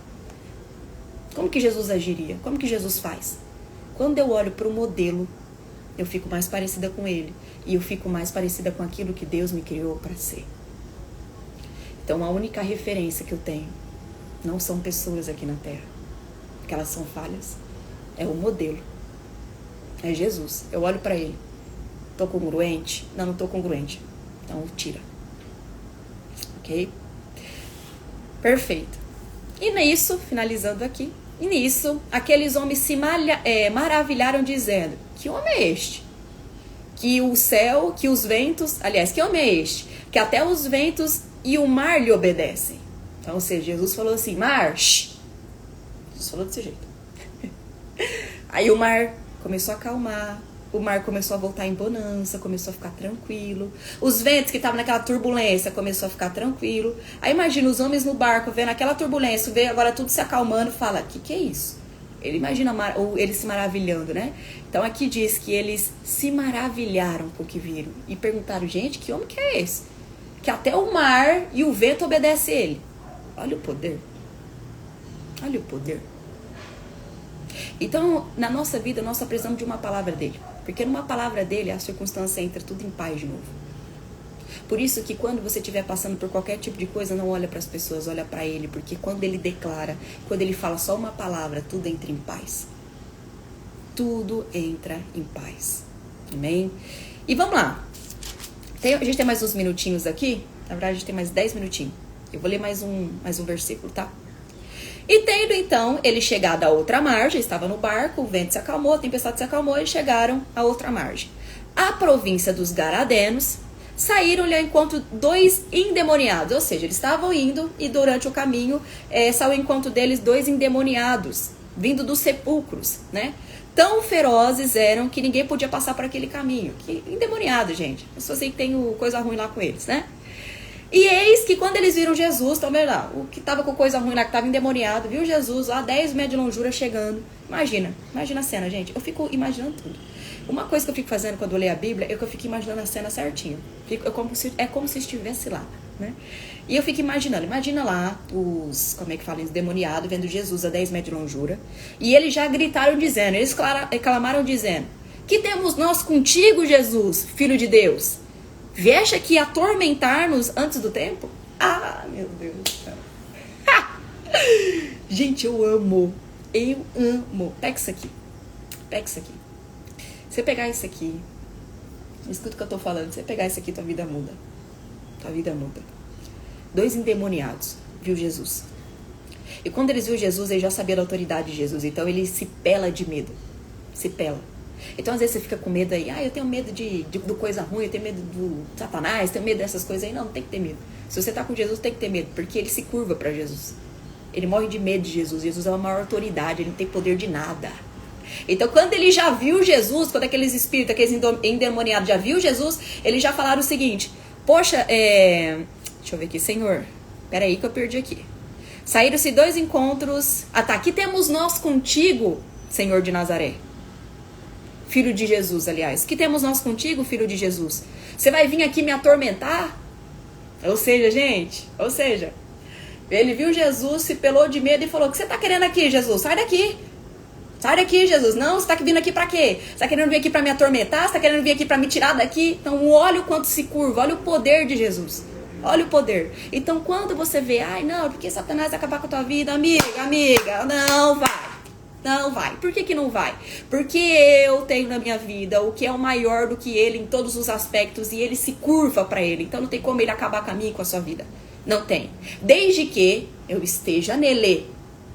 Como que Jesus agiria? Como que Jesus faz? Quando eu olho pro modelo, eu fico mais parecida com ele. E eu fico mais parecida com aquilo que Deus me criou pra ser. Então a única referência que eu tenho não são pessoas aqui na Terra. Porque elas são falhas. É o modelo. É Jesus. Eu olho pra ele. Tô congruente? Não tô congruente. Então tira. Ok? Perfeito. E nisso, finalizando aqui, e nisso, aqueles homens se maravilharam dizendo, que homem é este? Que o céu, que os ventos, aliás, que homem é este? Que até os ventos e o mar lhe obedecem. Então, ou seja, Jesus falou assim, mar, shh. Jesus falou desse jeito. Aí o mar começou a acalmar, o mar começou a voltar em bonança, começou a ficar tranquilo. Os ventos que estavam naquela turbulência começou a ficar tranquilo. Aí imagina os homens no barco vendo aquela turbulência, vê agora tudo se acalmando, fala, que é isso? Ele imagina, ou eles se maravilhando, né? Então aqui diz que eles se maravilharam com o que viram e perguntaram, gente, que homem que é esse? Que até o mar e o vento obedecem a ele. Olha o poder. Olha o poder. Então, na nossa vida, nós só precisamos de uma palavra dele. Porque numa palavra dele, a circunstância entra tudo em paz de novo. Por isso que quando você estiver passando por qualquer tipo de coisa, não olha para as pessoas, olha para ele. Porque quando ele declara, quando ele fala só uma palavra, tudo entra em paz. Tudo entra em paz. Amém? E vamos lá. A gente tem mais uns minutinhos aqui. Na verdade, a gente tem mais 10 minutinhos. Eu vou ler mais um versículo, tá? E tendo então ele chegado à outra margem, estava no barco, o vento se acalmou, a tempestade se acalmou, e chegaram à outra margem. A província dos Garadenos, saíram-lhe ao encontro 2 endemoniados, ou seja, eles estavam indo e durante o caminho saiu ao encontro deles 2 endemoniados, vindo dos sepulcros, né? Tão ferozes eram que ninguém podia passar por aquele caminho. Que endemoniado, gente. As pessoas que tem coisa ruim lá com eles, né? E eis que quando eles viram Jesus, então, lá, o que estava com coisa ruim lá, que estava endemoniado, viu Jesus lá, 10 metros de longura chegando. Imagina a cena, gente. Eu fico imaginando tudo. Uma coisa que eu fico fazendo quando eu leio a Bíblia é que eu fico imaginando a cena certinho. É como se estivesse lá, né? E eu fico imaginando, imagina lá os, como é que fala, os demoniados vendo Jesus a 10 metros de longura. E eles já gritaram dizendo, eles clamaram dizendo, que temos nós contigo, Jesus, Filho de Deus? Vieste aqui atormentar-nos antes do tempo? Ah, meu Deus do céu. Gente, eu amo. Pega isso aqui. Você pegar isso aqui, escuta o que eu tô falando, você pegar isso aqui, tua vida muda. 2 endemoniados viu Jesus. E quando eles viram Jesus, eles já sabiam da autoridade de Jesus. Então ele se pela de medo. Se pela. Então às vezes você fica com medo aí. Eu tenho medo do coisa ruim, eu tenho medo do Satanás, tenho medo dessas coisas aí. Não tem que ter medo. Se você tá com Jesus, tem que ter medo. Porque ele se curva para Jesus. Ele morre de medo de Jesus. Jesus é a maior autoridade, ele não tem poder de nada. Então quando ele já viu Jesus, quando aqueles espíritos, aqueles endemoniados já viu Jesus, eles já falaram o seguinte, poxa, deixa eu ver aqui, Senhor, peraí que eu perdi aqui. Saíram-se 2 encontros, aqui temos nós contigo, Senhor de Nazaré, Filho de Jesus, aliás, que temos nós contigo, Filho de Jesus, você vai vir aqui me atormentar? Ou seja, ele viu Jesus, se pelou de medo e falou, o que você tá querendo aqui, Jesus? Sai daqui, Jesus. Não, você tá vindo aqui pra quê? Você tá querendo vir aqui pra me atormentar? Você tá querendo vir aqui pra me tirar daqui? Então, olha o quanto se curva. Olha o poder de Jesus. Olha o poder. Então, quando você vê, não, porque Satanás vai acabar com a tua vida, amiga, não vai. Não vai. Por que não vai? Porque eu tenho na minha vida o que é o maior do que ele em todos os aspectos e ele se curva pra ele. Então, não tem como ele acabar com a minha e com a sua vida. Não tem. Desde que eu esteja nele.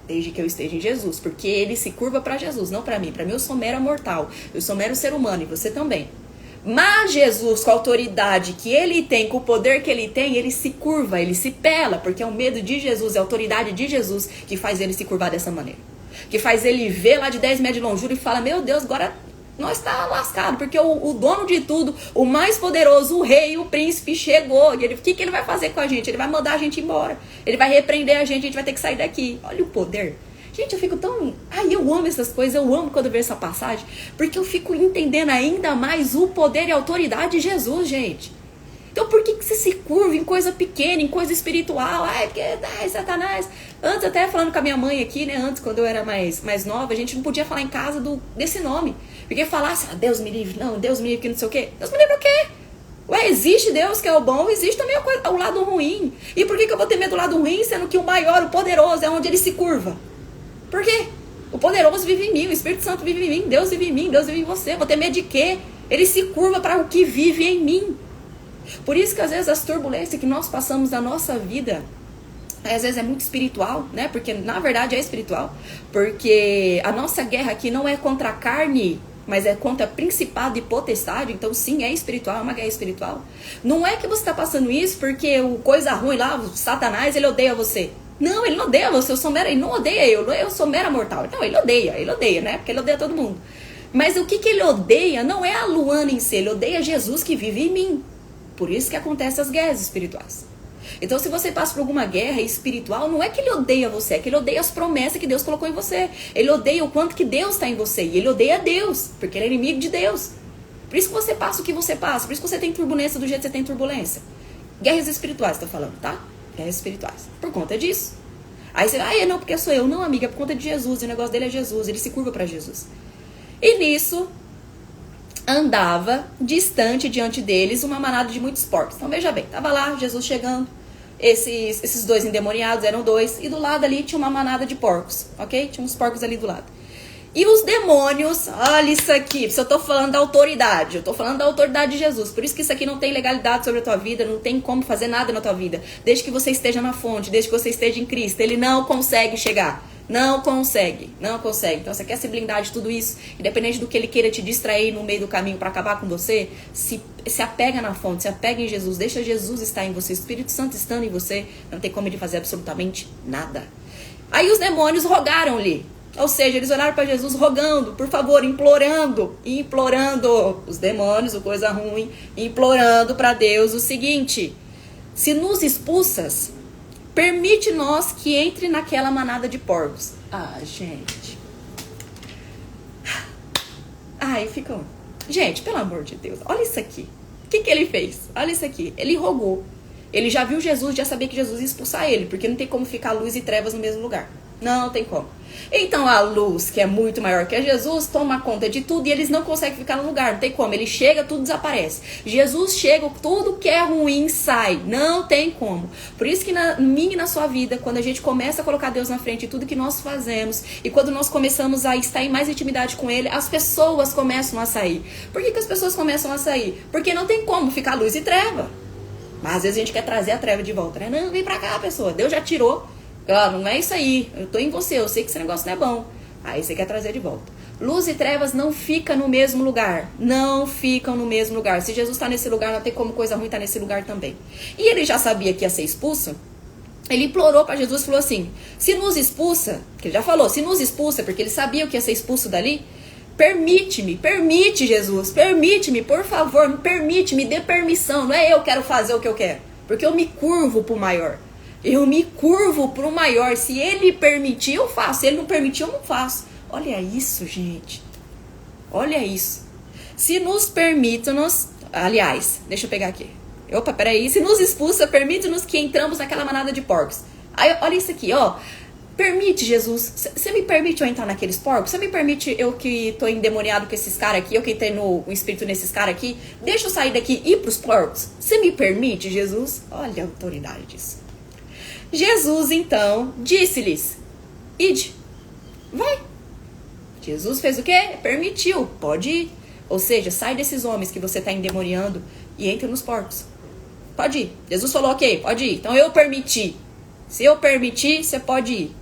Desde que eu esteja em Jesus, porque ele se curva para Jesus, não para mim. Para mim eu sou mera mortal, eu sou mero ser humano e você também. Mas Jesus, com a autoridade que ele tem, com o poder que ele tem, ele se curva, ele se pela, porque é o medo de Jesus, é a autoridade de Jesus que faz ele se curvar dessa maneira. Que faz ele ver lá de 10 metros de longura e fala, meu Deus, agora nós tá lascado, porque o dono de tudo, o mais poderoso, o rei, o príncipe chegou. E o que ele vai fazer com a gente? Ele vai mandar a gente embora. Ele vai repreender a gente vai ter que sair daqui. Olha o poder. Gente, eu fico tão... eu amo essas coisas, eu amo quando eu vejo essa passagem, porque eu fico entendendo ainda mais o poder e a autoridade de Jesus, gente. Então por que você se curva em coisa pequena, em coisa espiritual? Porque Satanás... Antes, até falando com a minha mãe aqui, né? Antes, quando eu era mais nova, a gente não podia falar em casa desse nome. Porque falasse, Deus me livre, não, Deus me livre, que não sei o quê. Deus me livre o quê? Existe Deus que é o bom, existe também o lado ruim. E por que eu vou ter medo do lado ruim, sendo que o maior, o poderoso, é onde ele se curva? Por quê? O poderoso vive em mim, o Espírito Santo vive em mim, Deus vive em mim, Deus vive em você. Vou ter medo de quê? Ele se curva para o que vive em mim. Por isso que às vezes as turbulências que nós passamos na nossa vida, às vezes é muito espiritual, né? Porque na verdade é espiritual. Porque a nossa guerra aqui não é contra a carne, mas é contra principado e potestade. Então sim, é espiritual, é uma guerra espiritual. Não é que você está passando isso porque o coisa ruim lá, o Satanás, ele odeia você. Não, ele não odeia você, ele não odeia eu sou mera mortal. Não, ele odeia, né? Porque ele odeia todo mundo. Mas o que ele odeia não é a Luana em si, ele odeia Jesus que vive em mim. Por isso que acontecem as guerras espirituais. Então, se você passa por alguma guerra espiritual, não é que ele odeia você, é que ele odeia as promessas que Deus colocou em você. Ele odeia o quanto que Deus está em você. E ele odeia Deus, porque ele é inimigo de Deus. Por isso que você passa o que você passa. Por isso que você tem turbulência do jeito que você tem turbulência. Guerras espirituais, tô falando, tá? Guerras espirituais. Por conta disso. Aí você, não, porque sou eu. Não, amiga, é por conta de Jesus. O negócio dele é Jesus. Ele se curva para Jesus. E nisso, andava distante diante deles uma manada de muitos porcos. Então veja bem, tava lá Jesus chegando, esses dois endemoniados, eram dois, e do lado ali tinha uma manada de porcos, ok? Tinha uns porcos ali do lado. E os demônios, olha isso aqui, se eu tô falando da autoridade, eu tô falando da autoridade de Jesus, por isso que isso aqui não tem legalidade sobre a tua vida, não tem como fazer nada na tua vida, desde que você esteja na fonte, desde que você esteja em Cristo, ele não consegue chegar. Não consegue, não consegue. Então você quer se blindar de tudo isso, independente do que ele queira te distrair no meio do caminho para acabar com você, se apega na fonte, se apega em Jesus, deixa Jesus estar em você, o Espírito Santo estando em você, não tem como ele fazer absolutamente nada. Aí os demônios rogaram-lhe, ou seja, eles olharam para Jesus rogando, por favor, implorando, os demônios, o coisa ruim, implorando para Deus o seguinte: se nos expulsas, permite-nos que entre naquela manada de porcos. Ah, gente. Ai, ficam. Gente, pelo amor de Deus, olha isso aqui. O que ele fez? Olha isso aqui. Ele rogou. Ele já viu Jesus, já sabia que Jesus ia expulsar ele, porque não tem como ficar luz e trevas no mesmo lugar. Não tem como. Então a luz, que é muito maior que Jesus, toma conta de tudo e eles não conseguem ficar no lugar. Não tem como. Ele chega, tudo desaparece. Jesus chega, tudo que é ruim sai. Não tem como. Por isso que na minha e na sua vida, quando a gente começa a colocar Deus na frente de tudo que nós fazemos, e quando nós começamos a estar em mais intimidade com Ele, as pessoas começam a sair. Por que as pessoas começam a sair? Porque não tem como ficar luz e treva. Mas às vezes a gente quer trazer a treva de volta, né? Não, vem pra cá, pessoa. Deus já tirou. Não é isso aí. Eu tô em você. Eu sei que esse negócio não é bom. Aí você quer trazer de volta. Luz e trevas não ficam no mesmo lugar. Não ficam no mesmo lugar. Se Jesus está nesse lugar, não tem como coisa ruim estar nesse lugar também. E ele já sabia que ia ser expulso. Ele implorou para Jesus e falou assim: se nos expulsa, que ele já falou, se nos expulsa, porque ele sabia que ia ser expulso dali. Permite, Jesus, permite-me, por favor, me permite, me dê permissão. Não é eu quero fazer o que eu quero, porque eu me curvo pro maior. Eu me curvo pro maior. Se ele permitir, eu faço. Se ele não permitir, eu não faço. Olha isso, gente. Olha isso. Se nos permite-nos, aliás, deixa eu pegar aqui. Opa, peraí. Se nos expulsa, permite-nos que entramos naquela manada de porcos. Aí, olha isso aqui, ó. Permite, Jesus, você me permite eu entrar naqueles porcos? Você me permite, eu que tô endemoniado com esses caras aqui, eu que tenho o espírito nesses caras aqui, deixa eu sair daqui e ir pros porcos? Você me permite, Jesus? Olha a autoridade disso. Jesus, então, disse-lhes: ide, vai. Jesus fez o quê? Permitiu, pode ir. Ou seja, sai desses homens que você tá endemoniando e entra nos porcos. Pode ir. Jesus falou, ok, pode ir. Então eu permiti. Se eu permitir, você pode ir.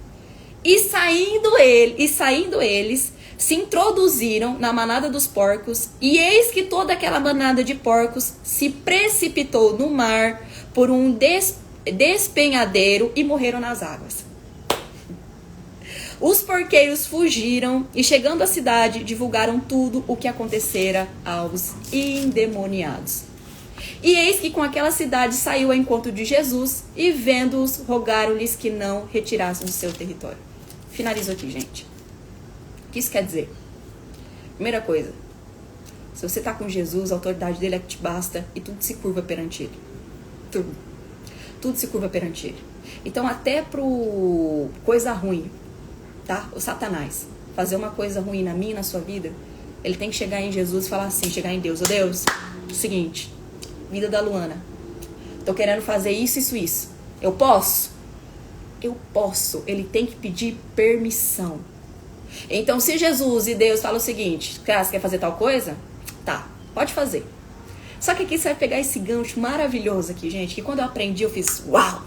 E saindo eles, se introduziram na manada dos porcos, e eis que toda aquela manada de porcos se precipitou no mar por um despenhadeiro e morreram nas águas. Os porqueiros fugiram e, chegando à cidade, divulgaram tudo o que acontecera aos endemoniados. E eis que com aquela cidade saiu ao encontro de Jesus e, vendo-os, rogaram-lhes que não retirassem do seu território. Finalizo aqui, gente. O que isso quer dizer? Primeira coisa, se você está com Jesus, a autoridade dele é que te basta e tudo se curva perante ele. Tudo se curva perante ele. Então, até pro coisa ruim, tá? O Satanás fazer uma coisa ruim na minha e na sua vida, ele tem que chegar em Jesus e falar assim, chegar em Deus: ô Deus, seguinte, vida da Luana, tô querendo fazer isso. Eu posso? Eu posso. Ele tem que pedir permissão. Então, se Jesus e Deus falam o seguinte: você quer fazer tal coisa? Tá, pode fazer. Só que aqui você vai pegar esse gancho maravilhoso aqui, gente, que quando eu aprendi eu fiz uau.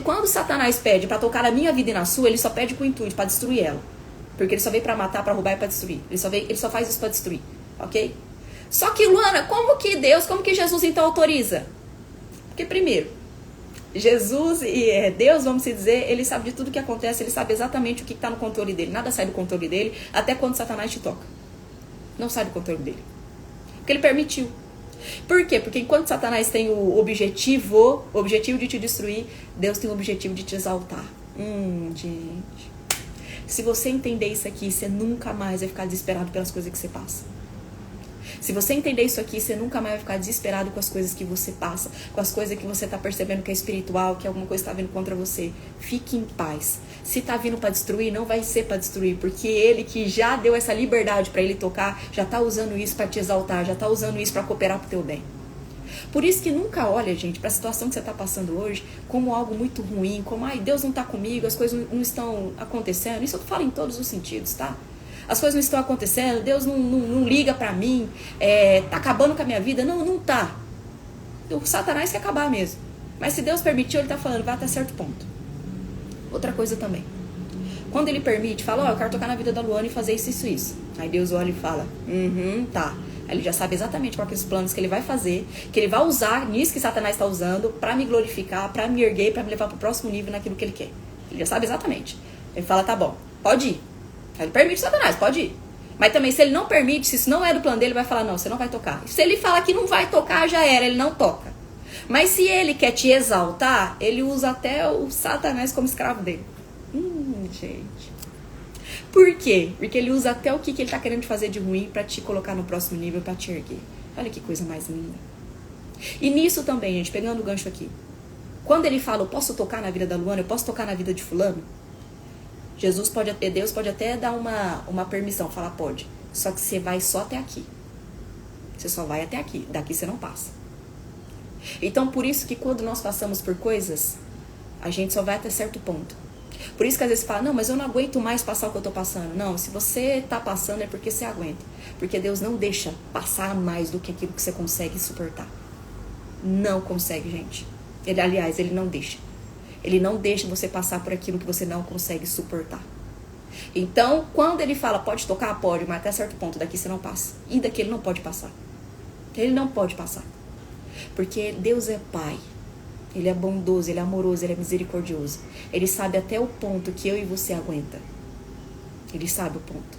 Quando Satanás pede pra tocar na minha vida e na sua, ele só pede com o intuito pra destruir ela. Porque ele só veio pra matar, pra roubar e pra destruir. Ele só faz isso pra destruir, ok? Só que, Luana, como que Jesus então autoriza? Porque primeiro, Jesus e Deus, vamos dizer, ele sabe de tudo que acontece, ele sabe exatamente o que está no controle dele. Nada sai do controle dele, até quando Satanás te toca. Não sai do controle dele. Porque ele permitiu. Por quê? Porque enquanto Satanás tem o objetivo de te destruir, Deus tem o objetivo de te exaltar. Gente. Se você entender isso aqui, você nunca mais vai ficar desesperado pelas coisas que você passa. Se você entender isso aqui, você nunca mais vai ficar desesperado com as coisas que você passa, com as coisas que você tá percebendo que é espiritual, que alguma coisa tá vindo contra você. Fique em paz. Se tá vindo para destruir, não vai ser para destruir, porque ele que já deu essa liberdade para ele tocar, já tá usando isso para te exaltar, já tá usando isso para cooperar pro teu bem. Por isso que nunca olha, gente, para a situação que você tá passando hoje como algo muito ruim, como, ai, Deus não tá comigo, as coisas não estão acontecendo. Isso eu falo em todos os sentidos, tá? As coisas não estão acontecendo, Deus não liga pra mim, tá acabando com a minha vida. Não tá. O Satanás quer acabar mesmo. Mas se Deus permitiu, ele tá falando, vai até certo ponto. Outra coisa também. Quando ele permite, fala, eu quero tocar na vida da Luana e fazer isso. Aí Deus olha e fala, tá. Aí ele já sabe exatamente quais são os planos que ele vai fazer, que ele vai usar nisso que Satanás está usando pra me glorificar, pra me erguer, pra me levar pro próximo nível naquilo que ele quer. Ele já sabe exatamente. Ele fala, tá bom, pode ir. Aí ele permite Satanás, pode ir. Mas também, se ele não permite, se isso não é do plano dele, ele vai falar, não, você não vai tocar. Se ele fala que não vai tocar, já era, ele não toca. Mas se ele quer te exaltar, ele usa até o Satanás como escravo dele. Gente. Por quê? Porque ele usa até o que ele tá querendo fazer de ruim pra te colocar no próximo nível, pra te erguer. Olha que coisa mais linda. E nisso também, gente, pegando o gancho aqui. Quando ele fala, eu posso tocar na vida da Luana, eu posso tocar na vida de fulano, Deus pode até dar uma permissão, falar, pode. Só que você vai só até aqui. Você só vai até aqui. Daqui você não passa. Então, por isso que quando nós passamos por coisas, a gente só vai até certo ponto. Por isso que às vezes fala, não, mas eu não aguento mais passar o que eu tô passando. Não, se você tá passando é porque você aguenta. Porque Deus não deixa passar mais do que aquilo que você consegue suportar. Não consegue, gente. Ele não deixa. Ele não deixa você passar por aquilo que você não consegue suportar. Então, quando ele fala, pode tocar? Pode, mas até certo ponto, daqui você não passa. E daqui ele não pode passar. Ele não pode passar. Porque Deus é Pai. Ele é bondoso, ele é amoroso, ele é misericordioso. Ele sabe até o ponto que eu e você aguenta. Ele sabe o ponto.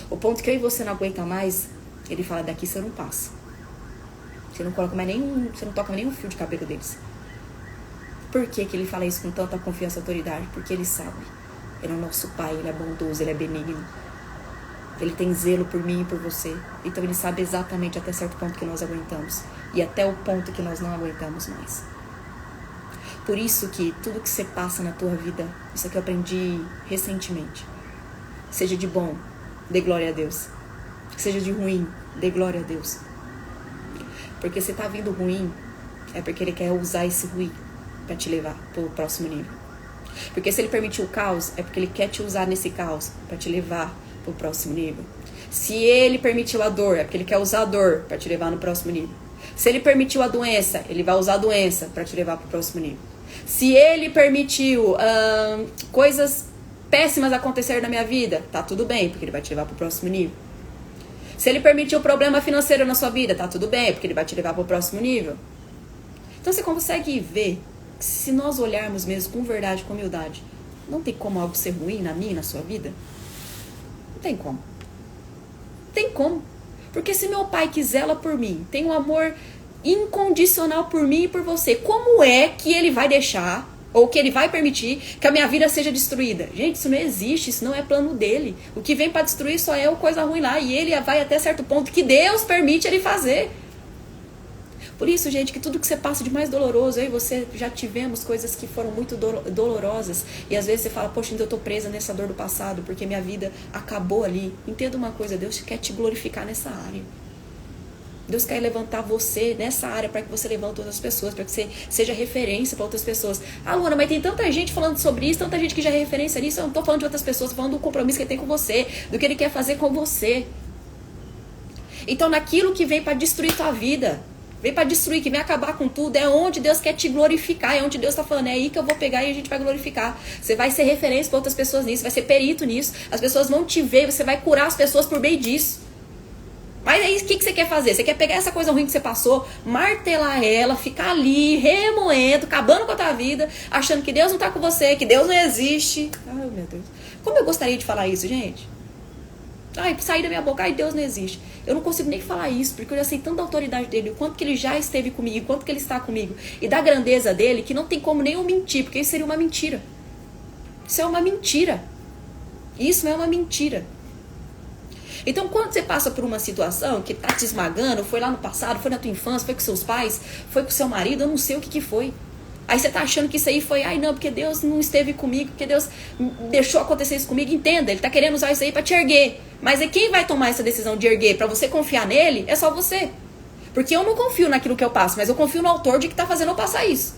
O ponto que eu e você não aguenta mais, ele fala, daqui você não passa. Você não coloca mais nenhum, você não toca mais nenhum fio de cabelo deles. Por que ele fala isso com tanta confiança e autoridade? Porque ele sabe. Ele é o nosso Pai, ele é bondoso, ele é benigno. Ele tem zelo por mim e por você. Então ele sabe exatamente até certo ponto que nós aguentamos. E até o ponto que nós não aguentamos mais. Por isso que tudo que você passa na tua vida, isso aqui eu aprendi recentemente. Seja de bom, dê glória a Deus. Seja de ruim, dê glória a Deus. Porque se tá vindo ruim, é porque ele quer usar esse ruim para te levar pro próximo nível. Porque se ele permitiu o caos, é porque ele quer te usar nesse caos para te levar pro próximo nível. Se ele permitiu a dor, é porque ele quer usar a dor para te levar no próximo nível. Se ele permitiu a doença, ele vai usar a doença para te levar pro próximo nível. Se ele permitiu coisas péssimas acontecer na minha vida, tá tudo bem, porque ele vai te levar pro próximo nível. Se ele permitiu problema financeiro na sua vida, tá tudo bem, porque ele vai te levar pro próximo nível. Então você consegue ver que se nós olharmos mesmo com verdade, com humildade, não tem como algo ser ruim na minha e na sua vida? Não tem como. Tem como. Porque se meu pai que zela por mim, tem um amor incondicional por mim e por você, como é que ele vai deixar, ou que ele vai permitir, que a minha vida seja destruída? Gente, isso não existe, isso não é plano dele. O que vem para destruir só é coisa ruim lá, e ele vai até certo ponto que Deus permite ele fazer. Por isso, gente, que tudo que você passa de mais doloroso, eu e você já tivemos coisas que foram muito dolorosas, e às vezes você fala, poxa, ainda eu tô presa nessa dor do passado, porque minha vida acabou ali. Entenda uma coisa, Deus quer te glorificar nessa área. Deus quer levantar você nessa área para que você levante outras pessoas, para que você seja referência para outras pessoas. Ah, Luana, mas tem tanta gente falando sobre isso, tanta gente que já é referência nisso. Eu não tô falando de outras pessoas, tô falando do compromisso que ele tem com você, do que ele quer fazer com você. Então, naquilo que vem para destruir tua vida, vem para destruir, que vem acabar com tudo, é onde Deus quer te glorificar, é onde Deus tá falando, é aí que eu vou pegar e a gente vai glorificar. Você vai ser referência para outras pessoas nisso, vai ser perito nisso, as pessoas vão te ver, você vai curar as pessoas por meio disso. Mas aí, o que você quer fazer? Você quer pegar essa coisa ruim que você passou, martelar ela, ficar ali, remoendo, acabando com a tua vida, achando que Deus não tá com você, que Deus não existe. Ai, meu Deus. Como eu gostaria de falar isso, gente? Ai, sair da minha boca, ai, Deus não existe. Eu não consigo nem falar isso, porque eu já sei tanta autoridade dele, o quanto que ele já esteve comigo, o quanto que ele está comigo. E da grandeza dele, que não tem como nem eu mentir, porque isso seria uma mentira. Isso é uma mentira. Isso é uma mentira. Então, quando você passa por uma situação que tá te esmagando, foi lá no passado, foi na tua infância, foi com seus pais, foi com seu marido, eu não sei o que foi. Aí você tá achando que isso aí foi, ai não, porque Deus não esteve comigo, porque Deus deixou acontecer isso comigo. Entenda, ele tá querendo usar isso aí pra te erguer. Mas é quem vai tomar essa decisão de erguer pra você confiar nele, é só você. Porque eu não confio naquilo que eu passo, mas eu confio no autor de que tá fazendo eu passar isso.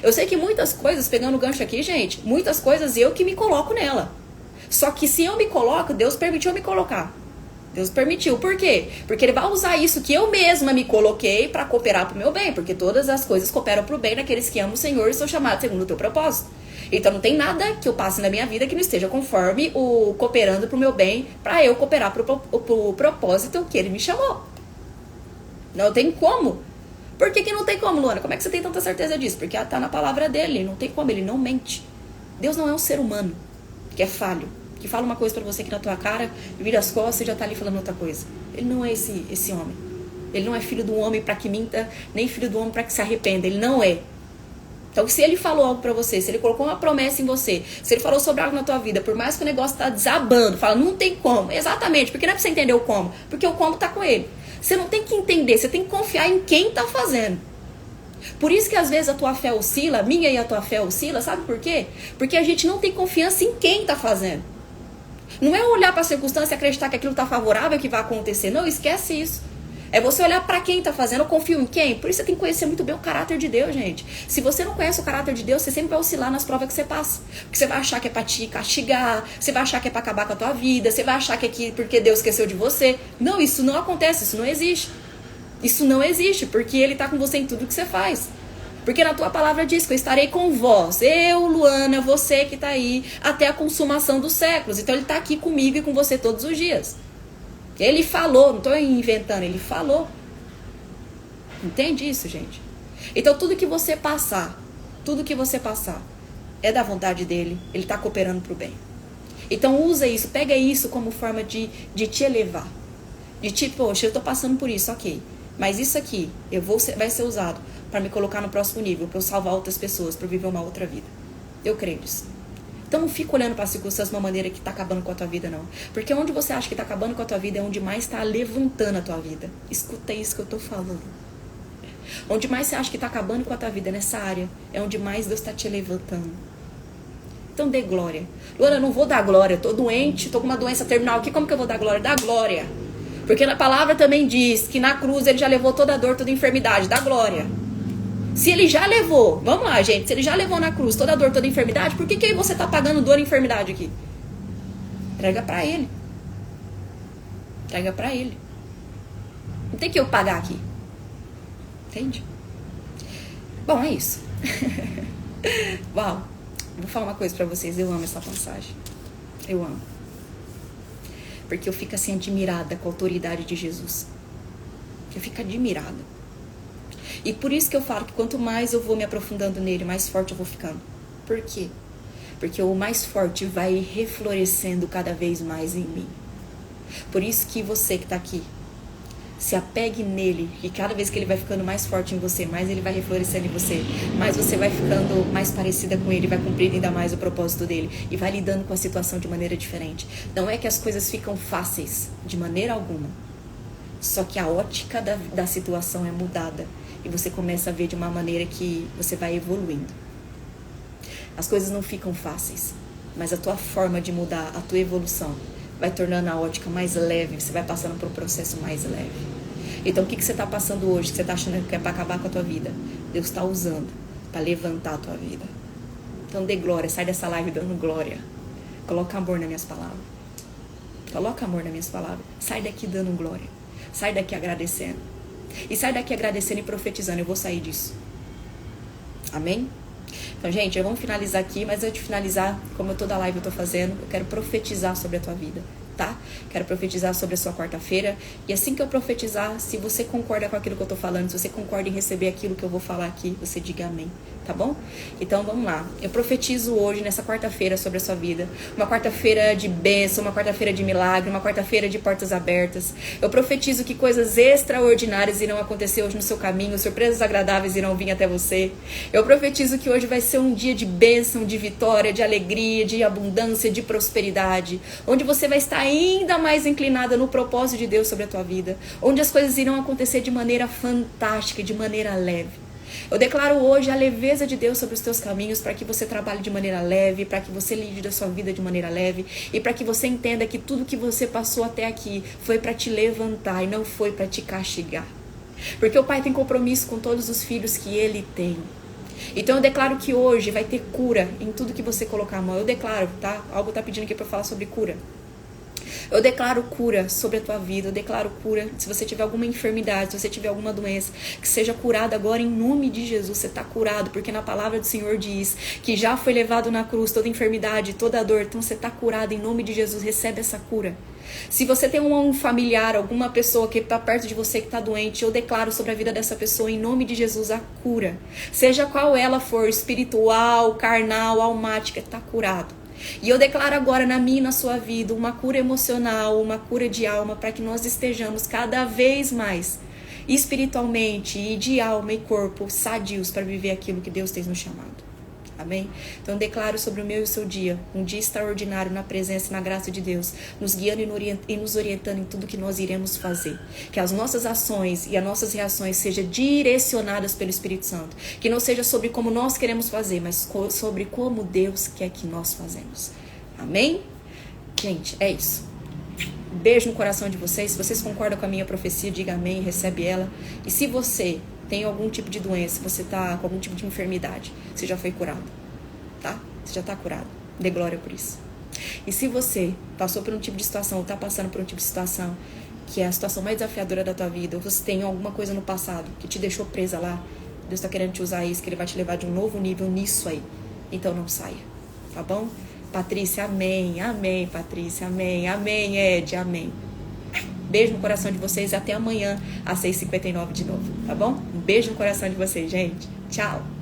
Eu sei que muitas coisas, pegando o gancho aqui, gente, muitas coisas eu que me coloco nela. Só que se eu me coloco, Deus permitiu eu me colocar. Deus permitiu. Por quê? Porque ele vai usar isso que eu mesma me coloquei para cooperar pro meu bem. Porque todas as coisas cooperam pro bem daqueles que amam o Senhor e são chamados segundo o teu propósito. Então não tem nada que eu passe na minha vida que não esteja conforme o cooperando pro meu bem, para eu cooperar pro propósito que ele me chamou. Não tem como. Por que não tem como, Luana? Como é que você tem tanta certeza disso? Porque tá na palavra dele. Não tem como, ele não mente. Deus não é um ser humano que é falho, que fala uma coisa pra você aqui na tua cara, vira as costas e já tá ali falando outra coisa. Ele não é esse homem. Ele não é filho do homem pra que minta, nem filho do homem pra que se arrependa. Ele não é. Então, se ele falou algo pra você, se ele colocou uma promessa em você, se ele falou sobre algo na tua vida, por mais que o negócio tá desabando, fala, não tem como. Exatamente, porque não é pra você entender o como, porque o como tá com ele. Você não tem que entender, você tem que confiar em quem tá fazendo. Por isso que às vezes a tua fé oscila, a minha e a tua fé oscila, sabe por quê? Porque a gente não tem confiança em quem tá fazendo. Não é olhar para a circunstância e acreditar que aquilo está favorável, que vai acontecer. Não, esquece isso. É você olhar para quem está fazendo. Eu confio em quem? Por isso você tem que conhecer muito bem o caráter de Deus, gente. Se você não conhece o caráter de Deus, você sempre vai oscilar nas provas que você passa. Porque você vai achar que é para te castigar, você vai achar que é para acabar com a tua vida, você vai achar que é aqui porque Deus esqueceu de você. Não, isso não acontece, isso não existe. Isso não existe, porque Ele está com você em tudo que você faz. Porque na tua palavra diz que eu estarei com vós, eu, Luana, você que está aí, até a consumação dos séculos. Então ele está aqui comigo e com você todos os dias. Ele falou, não estou inventando, ele falou. Entende isso, gente? Então tudo que você passar é da vontade dele, ele está cooperando para o bem. Então usa isso, pega isso como forma de te elevar. De tipo, poxa, eu estou passando por isso, ok. Mas isso aqui vai ser usado para me colocar no próximo nível, para eu salvar outras pessoas, para eu viver uma outra vida. Eu creio nisso. Então não fica olhando para as circunstâncias de uma maneira que está acabando com a tua vida, não. Porque onde você acha que está acabando com a tua vida é onde mais está levantando a tua vida. Escuta isso que eu estou falando. Onde mais você acha que está acabando com a tua vida, nessa área, é onde mais Deus está te levantando. Então dê glória. Luana, eu não vou dar glória, eu estou doente, estou com uma doença terminal aqui, como que eu vou dar glória? Dá glória. Porque na palavra também diz que na cruz ele já levou toda a dor, toda a enfermidade. Dá glória. Se ele já levou, vamos lá, gente, se ele já levou na cruz toda a dor, toda a enfermidade, por que aí você tá pagando dor e enfermidade aqui? Entrega pra ele. Entrega pra ele. Não tem que eu pagar aqui. Entende? Bom, é isso. Uau. Vou falar uma coisa pra vocês, eu amo essa passagem. Eu amo. Porque eu fico assim admirada com a autoridade de Jesus. Eu fico admirada. E por isso que eu falo que quanto mais eu vou me aprofundando nele, mais forte eu vou ficando. Por quê? Porque o mais forte vai reflorescendo cada vez mais em mim. Por isso que você que está aqui, se apegue nele. E cada vez que ele vai ficando mais forte em você, mais ele vai reflorescendo em você. Mais você vai ficando mais parecida com ele, vai cumprir ainda mais o propósito dele. E vai lidando com a situação de maneira diferente. Não é que as coisas ficam fáceis, de maneira alguma. Só que a ótica da situação é mudada. E você começa a ver de uma maneira que você vai evoluindo. As coisas não ficam fáceis, mas a tua forma de mudar, a tua evolução, vai tornando a ótica mais leve, você vai passando por um processo mais leve. Então o que você está passando hoje, que você está achando que é para acabar com a tua vida? Deus está usando para levantar a tua vida. Então dê glória, sai dessa live dando glória. Coloca amor nas minhas palavras. Coloca amor nas minhas palavras. Sai daqui dando glória. Sai daqui agradecendo. E sai daqui agradecendo e profetizando. Eu vou sair disso. Amém? Então, gente, vamos finalizar aqui. Mas antes de finalizar, como toda live eu tô fazendo, eu quero profetizar sobre a tua vida. tá? Quero profetizar sobre a sua quarta-feira. E assim que eu profetizar, se você concorda com aquilo que eu tô falando, se você concorda em receber aquilo que eu vou falar aqui, você diga amém, tá bom? Então vamos lá. Eu profetizo hoje, nessa quarta-feira, sobre a sua vida. Uma quarta-feira de bênção, uma quarta-feira de milagre, uma quarta-feira de portas abertas. Eu profetizo que coisas extraordinárias irão acontecer hoje no seu caminho, surpresas agradáveis irão vir até você. Eu profetizo que hoje vai ser um dia de bênção, de vitória, de alegria, de abundância, de prosperidade, onde você vai estar ainda mais inclinada no propósito de Deus sobre a tua vida, onde as coisas irão acontecer de maneira fantástica, de maneira leve. Eu declaro hoje a leveza de Deus sobre os teus caminhos, para que você trabalhe de maneira leve, para que você lide da sua vida de maneira leve e para que você entenda que tudo que você passou até aqui foi para te levantar e não foi para te castigar. Porque o Pai tem compromisso com todos os filhos que Ele tem. Então eu declaro que hoje vai ter cura em tudo que você colocar a mão. Eu declaro, tá? Algo tá pedindo aqui para eu falar sobre cura. Eu declaro cura sobre a tua vida, eu declaro cura se você tiver alguma enfermidade, se você tiver alguma doença, que seja curada agora em nome de Jesus. Você está curado, porque na palavra do Senhor diz que já foi levado na cruz toda enfermidade, toda dor. Então você está curado em nome de Jesus, recebe essa cura. Se você tem um familiar, alguma pessoa que está perto de você que está doente, eu declaro sobre a vida dessa pessoa em nome de Jesus a cura. Seja qual ela for, espiritual, carnal, almática, está curado. E eu declaro agora na minha e na sua vida uma cura emocional, uma cura de alma, para que nós estejamos cada vez mais espiritualmente e de alma e corpo sadios para viver aquilo que Deus tem nos chamado. Amém? Então eu declaro sobre o meu e o seu dia, um dia extraordinário na presença e na graça de Deus, nos guiando e nos orientando em tudo que nós iremos fazer. Que as nossas ações e as nossas reações sejam direcionadas pelo Espírito Santo. Que não seja sobre como nós queremos fazer, mas sobre como Deus quer que nós fazemos. Amém? Gente, é isso. Beijo no coração de vocês. Se vocês concordam com a minha profecia, diga amém, recebe ela. E se você tem algum tipo de doença, você tá com algum tipo de enfermidade, você já foi curado, tá? Você já tá curado. Dê glória por isso. E se você passou por um tipo de situação, ou tá passando por um tipo de situação que é a situação mais desafiadora da tua vida, ou você tem alguma coisa no passado que te deixou presa lá, Deus tá querendo te usar isso, que Ele vai te levar de um novo nível nisso aí. Então não saia, tá bom? Patrícia, amém, amém, Patrícia, amém, amém, Ed, amém. Beijo no coração de vocês e até amanhã às 6h59 de novo, tá bom? Um beijo no coração de vocês, gente. Tchau!